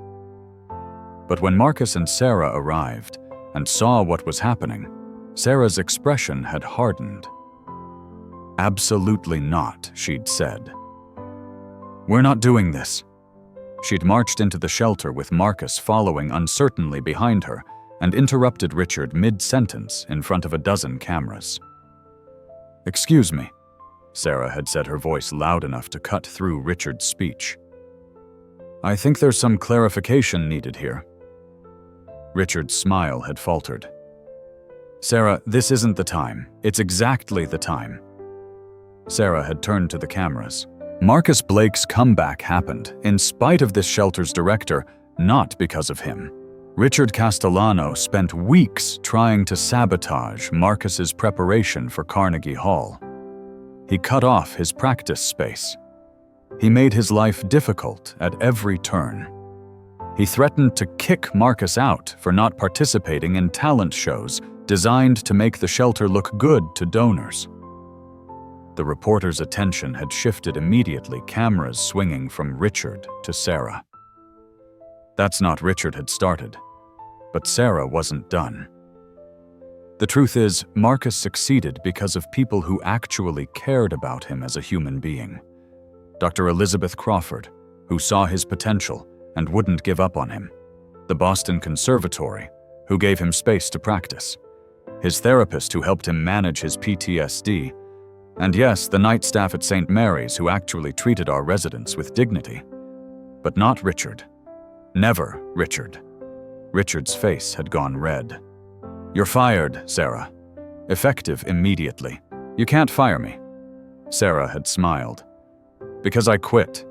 But when Marcus and Sarah arrived and saw what was happening, Sarah's expression had hardened. Absolutely not, she'd said. We're not doing this. She'd marched into the shelter with Marcus following uncertainly behind her and interrupted Richard mid-sentence in front of a dozen cameras. Excuse me, Sarah had said, her voice loud enough to cut through Richard's speech. I think there's some clarification needed here. Richard's smile had faltered. Sarah, this isn't the time. It's exactly the time. Sarah had turned to the cameras. Marcus Blake's comeback happened, in spite of this shelter's director, not because of him. Richard Castellano spent weeks trying to sabotage Marcus's preparation for Carnegie Hall. He cut off his practice space. He made his life difficult at every turn. He threatened to kick Marcus out for not participating in talent shows designed to make the shelter look good to donors. The reporter's attention had shifted immediately, cameras swinging from Richard to Sarah. That's not Richard had started, but Sarah wasn't done. The truth is, Marcus succeeded because of people who actually cared about him as a human being. Dr. Elizabeth Crawford, who saw his potential and wouldn't give up on him. The Boston Conservatory, who gave him space to practice. His therapist, who helped him manage his PTSD. And yes, the night staff at St. Mary's, who actually treated our residents with dignity. But not Richard. Never Richard. Richard's face had gone red. "You're fired, Sarah. Effective immediately. You can't fire me." Sarah had smiled. "Because I quit.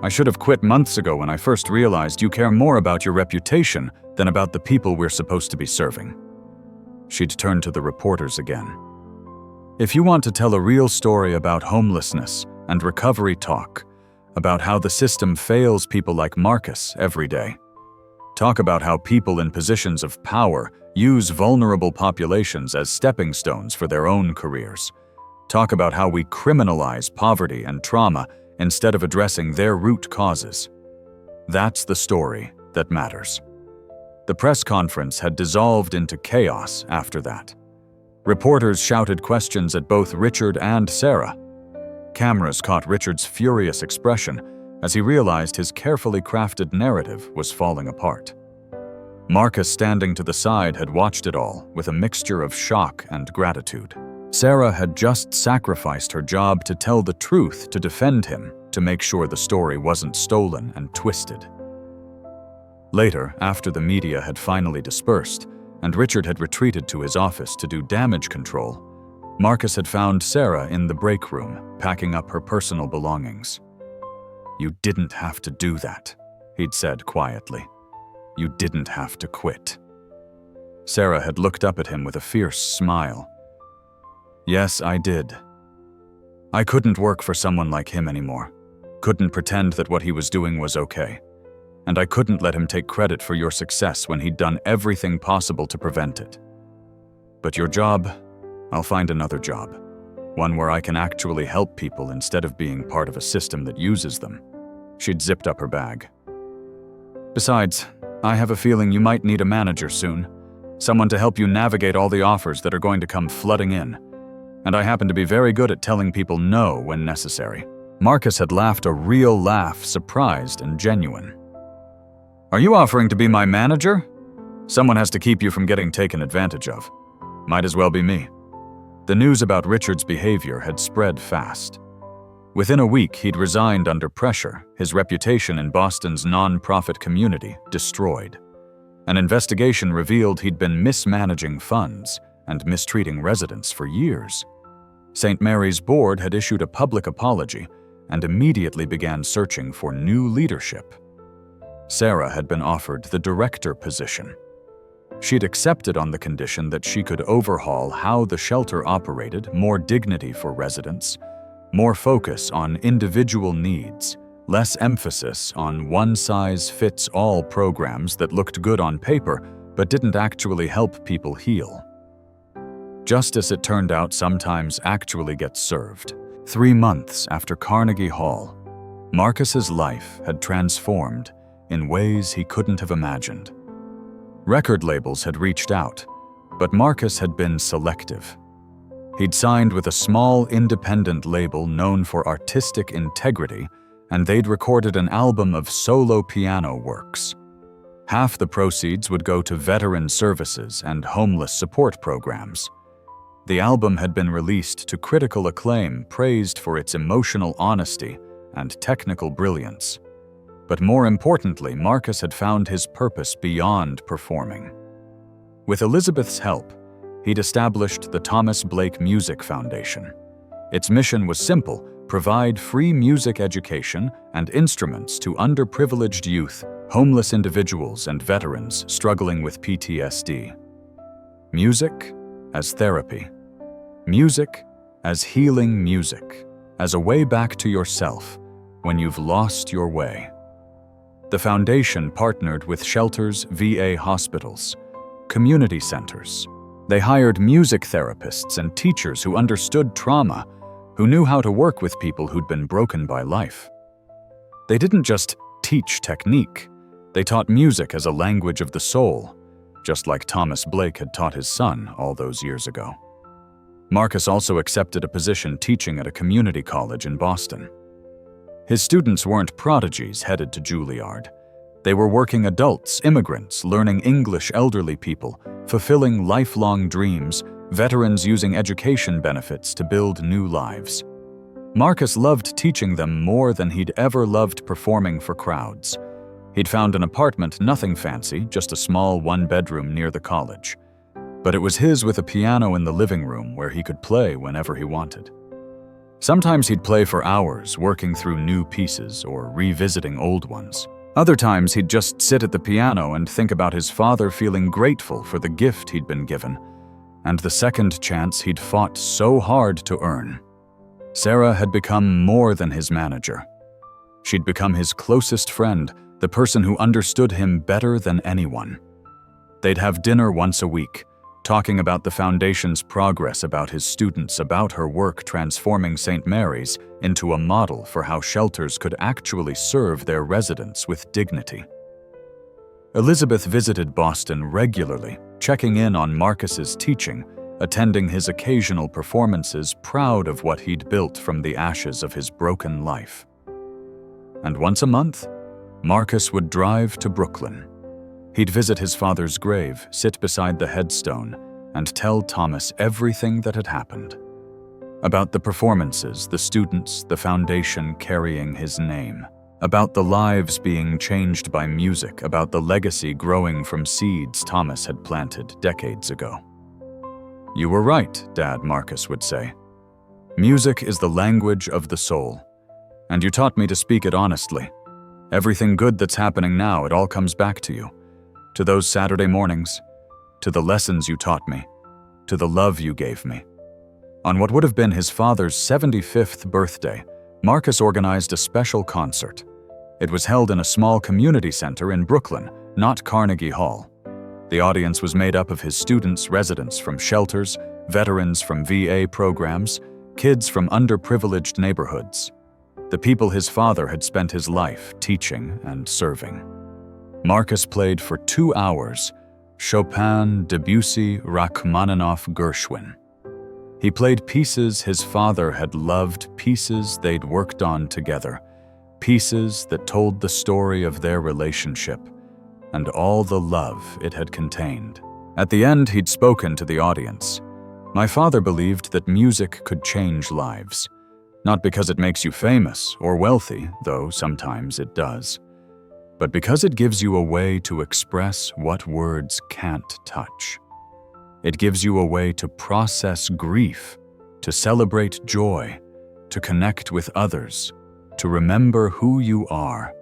I should have quit months ago when I first realized you care more about your reputation than about the people we're supposed to be serving." She'd turned to the reporters again. "If you want to tell a real story about homelessness and recovery, talk about how the system fails people like Marcus every day. Talk about how people in positions of power use vulnerable populations as stepping stones for their own careers. Talk about how we criminalize poverty and trauma instead of addressing their root causes. That's the story that matters." The press conference had dissolved into chaos after that. Reporters shouted questions at both Richard and Sarah. Cameras caught Richard's furious expression as he realized his carefully crafted narrative was falling apart. Marcus, standing to the side, had watched it all with a mixture of shock and gratitude. Sarah had just sacrificed her job to tell the truth, to defend him, to make sure the story wasn't stolen and twisted. Later, after the media had finally dispersed, and Richard had retreated to his office to do damage control, Marcus had found Sarah in the break room, packing up her personal belongings. "You didn't have to do that," he'd said quietly. "You didn't have to quit." Sarah had looked up at him with a fierce smile. "Yes, I did. I couldn't work for someone like him anymore. Couldn't pretend that what he was doing was okay. And I couldn't let him take credit for your success when he'd done everything possible to prevent it. But your job, I'll find another job. One where I can actually help people instead of being part of a system that uses them." She'd zipped up her bag. "Besides, I have a feeling you might need a manager soon. Someone to help you navigate all the offers that are going to come flooding in. And I happen to be very good at telling people no when necessary." Marcus had laughed a real laugh, surprised and genuine. "Are you offering to be my manager? Someone has to keep you from getting taken advantage of. Might as well be me." The news about Richard's behavior had spread fast. Within a week, he'd resigned under pressure, his reputation in Boston's non-profit community destroyed. An investigation revealed he'd been mismanaging funds and mistreating residents for years. St. Mary's board had issued a public apology and immediately began searching for new leadership. Sarah had been offered the director position. She'd accepted on the condition that she could overhaul how the shelter operated, more dignity for residents, more focus on individual needs, less emphasis on one-size-fits-all programs that looked good on paper but didn't actually help people heal. Justice, it turned out, sometimes actually gets served. 3 months after Carnegie Hall, Marcus's life had transformed in ways he couldn't have imagined. Record labels had reached out, but Marcus had been selective. He'd signed with a small independent label known for artistic integrity, and they'd recorded an album of solo piano works. Half the proceeds would go to veteran services and homeless support programs. The album had been released to critical acclaim, praised for its emotional honesty and technical brilliance. But more importantly, Marcus had found his purpose beyond performing. With Elizabeth's help, he'd established the Thomas Blake Music Foundation. Its mission was simple: provide free music education and instruments to underprivileged youth, homeless individuals, and veterans struggling with PTSD. Music as therapy. Music as healing music, as a way back to yourself when you've lost your way. The foundation partnered with shelters, VA hospitals, community centers. They hired music therapists and teachers who understood trauma, who knew how to work with people who'd been broken by life. They didn't just teach technique, they taught music as a language of the soul, just like Thomas Blake had taught his son all those years ago. Marcus also accepted a position teaching at a community college in Boston. His students weren't prodigies headed to Juilliard. They were working adults, immigrants, learning English, elderly people, fulfilling lifelong dreams, veterans using education benefits to build new lives. Marcus loved teaching them more than he'd ever loved performing for crowds. He'd found an apartment, nothing fancy, just a small one-bedroom near the college. But it was his with a piano in the living room where he could play whenever he wanted. Sometimes he'd play for hours, working through new pieces or revisiting old ones. Other times he'd just sit at the piano and think about his father feeling grateful for the gift he'd been given, and the second chance he'd fought so hard to earn. Sarah had become more than his manager. She'd become his closest friend, the person who understood him better than anyone. They'd have dinner once a week, talking about the foundation's progress, about his students, about her work transforming St. Mary's into a model for how shelters could actually serve their residents with dignity. Elizabeth visited Boston regularly, checking in on Marcus's teaching, attending his occasional performances, proud of what he'd built from the ashes of his broken life. And once a month, Marcus would drive to Brooklyn. He'd visit his father's grave, sit beside the headstone, and tell Thomas everything that had happened. About the performances, the students, the foundation carrying his name. About the lives being changed by music, about the legacy growing from seeds Thomas had planted decades ago. "You were right, Dad," Marcus would say. "Music is the language of the soul, and you taught me to speak it honestly. Everything good that's happening now, it all comes back to you. To those Saturday mornings, to the lessons you taught me, to the love you gave me." On what would have been his father's 75th birthday, Marcus organized a special concert. It was held in a small community center in Brooklyn, not Carnegie Hall. The audience was made up of his students, residents from shelters, veterans from VA programs, kids from underprivileged neighborhoods. The people his father had spent his life teaching and serving. Marcus played for 2 hours, Chopin, Debussy, Rachmaninoff, Gershwin. He played pieces his father had loved, pieces they'd worked on together, pieces that told the story of their relationship and all the love it had contained. At the end, he'd spoken to the audience. "My father believed that music could change lives, not because it makes you famous or wealthy, though sometimes it does, but because it gives you a way to express what words can't touch. It gives you a way to process grief, to celebrate joy, to connect with others, to remember who you are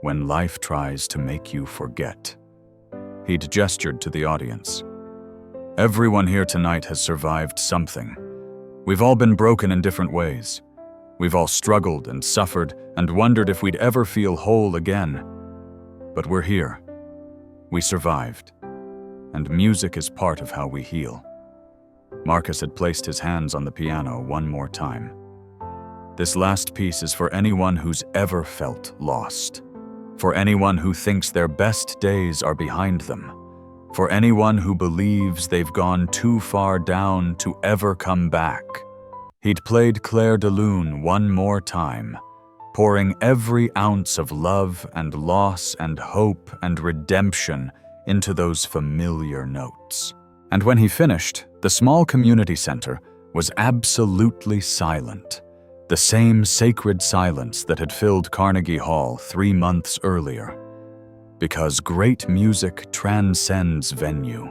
when life tries to make you forget." He'd gestured to the audience. "Everyone here tonight has survived something. We've all been broken in different ways. We've all struggled and suffered and wondered if we'd ever feel whole again. But we're here. We survived. And music is part of how we heal." Marcus had placed his hands on the piano one more time. "This last piece is for anyone who's ever felt lost. For anyone who thinks their best days are behind them. For anyone who believes they've gone too far down to ever come back." He'd played Clair de Lune one more time, pouring every ounce of love and loss and hope and redemption into those familiar notes. And when he finished, the small community center was absolutely silent, the same sacred silence that had filled Carnegie Hall 3 months earlier. Because great music transcends venue.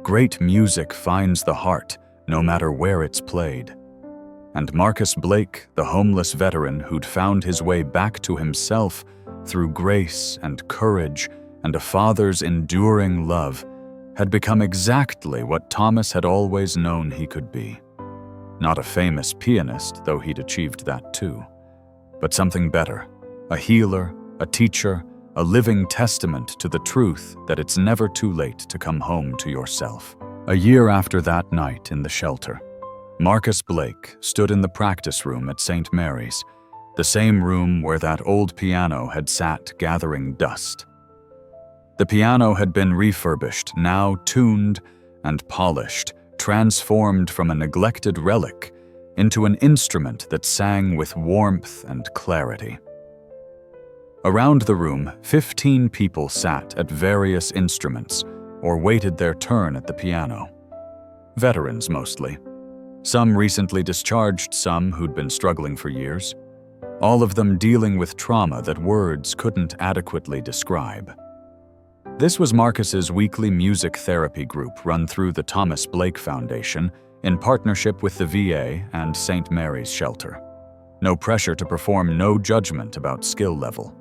Great music finds the heart, no matter where it's played. And Marcus Blake, the homeless veteran who'd found his way back to himself through grace and courage and a father's enduring love, had become exactly what Thomas had always known he could be. Not a famous pianist, though he'd achieved that too, but something better, a healer, a teacher, a living testament to the truth that it's never too late to come home to yourself. A year after that night in the shelter, Marcus Blake stood in the practice room at St. Mary's, the same room where that old piano had sat gathering dust. The piano had been refurbished, now tuned and polished, transformed from a neglected relic into an instrument that sang with warmth and clarity. Around the room, 15 people sat at various instruments or waited their turn at the piano. Veterans mostly. Some recently discharged, some who'd been struggling for years. All of them dealing with trauma that words couldn't adequately describe. This was Marcus's weekly music therapy group run through the Thomas Blake Foundation in partnership with the VA and St. Mary's Shelter. No pressure to perform, no judgment about skill level.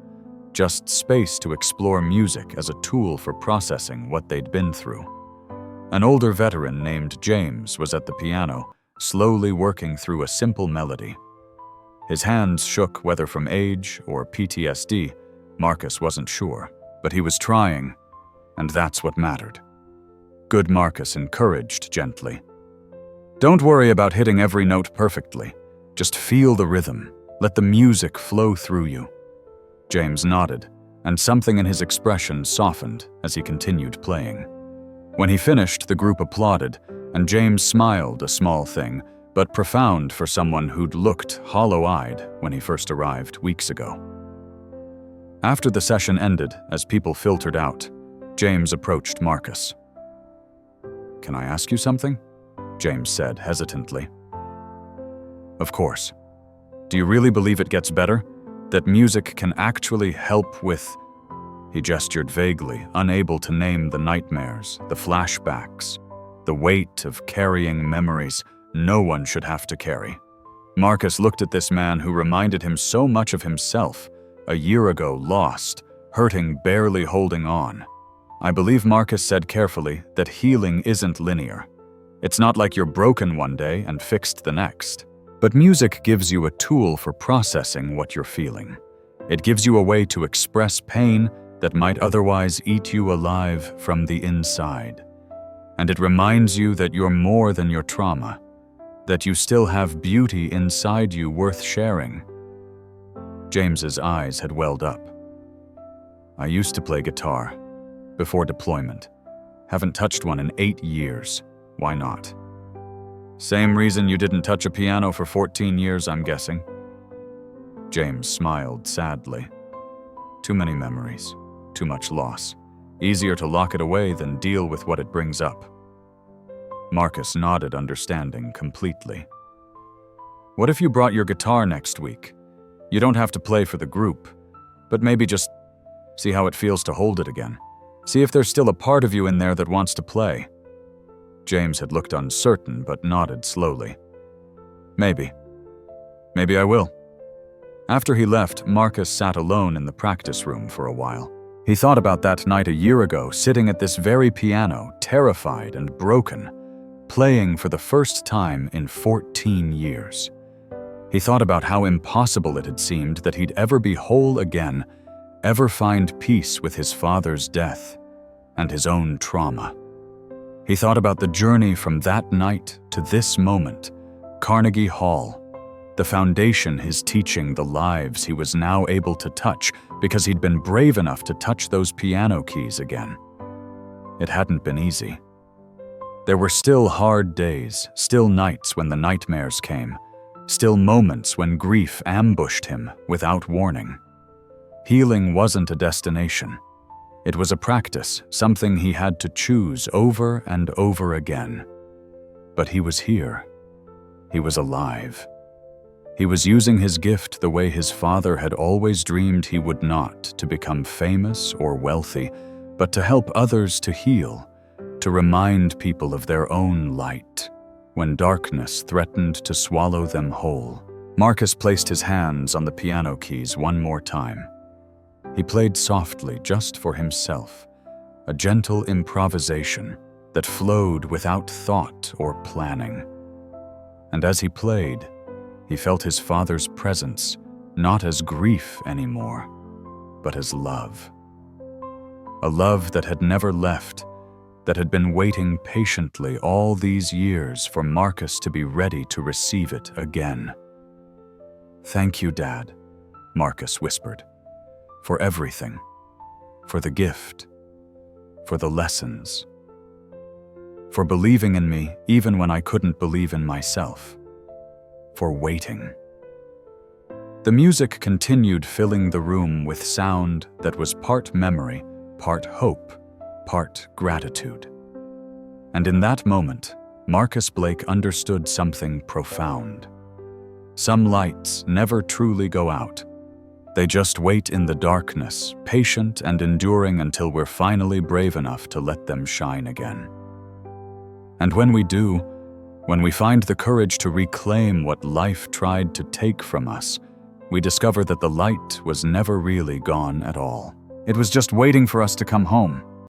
Just space to explore music as a tool for processing what they'd been through. An older veteran named James was at the piano, slowly working through a simple melody. His hands shook, whether from age or PTSD. Marcus wasn't sure, but he was trying, and that's what mattered. Good Marcus encouraged gently. Don't worry about hitting every note perfectly. Just feel the rhythm. Let the music flow through you. James nodded, and something in his expression softened as he continued playing. When he finished, the group applauded, and James smiled, a small thing, but profound for someone who'd looked hollow-eyed when he first arrived weeks ago. After the session ended, as people filtered out, James approached Marcus. "Can I ask you something?" James said hesitantly. "Of course. Do you really believe it gets better? That music can actually help with..." He gestured vaguely, unable to name the nightmares, the flashbacks, the weight of carrying memories no one should have to carry. Marcus looked at this man who reminded him so much of himself, a year ago lost, hurting, barely holding on. I believe Marcus said carefully that healing isn't linear. It's not like you're broken one day and fixed the next. But music gives you a tool for processing what you're feeling. It gives you a way to express pain that might otherwise eat you alive from the inside. And it reminds you that you're more than your trauma, that you still have beauty inside you worth sharing. James's eyes had welled up. I used to play guitar, before deployment. Haven't touched one in 8 years. Why not? Same reason you didn't touch a piano for 14 years, I'm guessing. James smiled sadly. Too many memories, too much loss. Easier to lock it away than deal with what it brings up. Marcus nodded, understanding completely. What if you brought your guitar next week? You don't have to play for the group, but maybe just see how it feels to hold it again. See if there's still a part of you in there that wants to play. James had looked uncertain, but nodded slowly. Maybe. Maybe I will. After he left, Marcus sat alone in the practice room for a while. He thought about that night a year ago, sitting at this very piano, terrified and broken, playing for the first time in 14 years. He thought about how impossible it had seemed that he'd ever be whole again, ever find peace with his father's death and his own trauma. He thought about the journey from that night to this moment, Carnegie Hall, the foundation his teaching, the lives he was now able to touch because he'd been brave enough to touch those piano keys again. It hadn't been easy. There were still hard days, still nights when the nightmares came, still moments when grief ambushed him without warning. Healing wasn't a destination. It was a practice, something he had to choose over and over again. But he was here. He was alive. He was using his gift the way his father had always dreamed he would not, to become famous or wealthy, but to help others to heal, to remind people of their own light, when darkness threatened to swallow them whole, Marcus placed his hands on the piano keys one more time. He played softly just for himself, a gentle improvisation that flowed without thought or planning. And as he played, he felt his father's presence, not as grief anymore, but as love. A love that had never left, that had been waiting patiently all these years for Marcus to be ready to receive it again. "Thank you, Dad," Marcus whispered, "for everything, for the gift, for the lessons, for believing in me even when I couldn't believe in myself, for waiting." The music continued filling the room with sound that was part memory, part hope, part gratitude. And in that moment, Marcus Blake understood something profound. Some lights never truly go out. They just wait in the darkness, patient and enduring until we're finally brave enough to let them shine again. And when we do, when we find the courage to reclaim what life tried to take from us, we discover that the light was never really gone at all. It was just waiting for us to come home.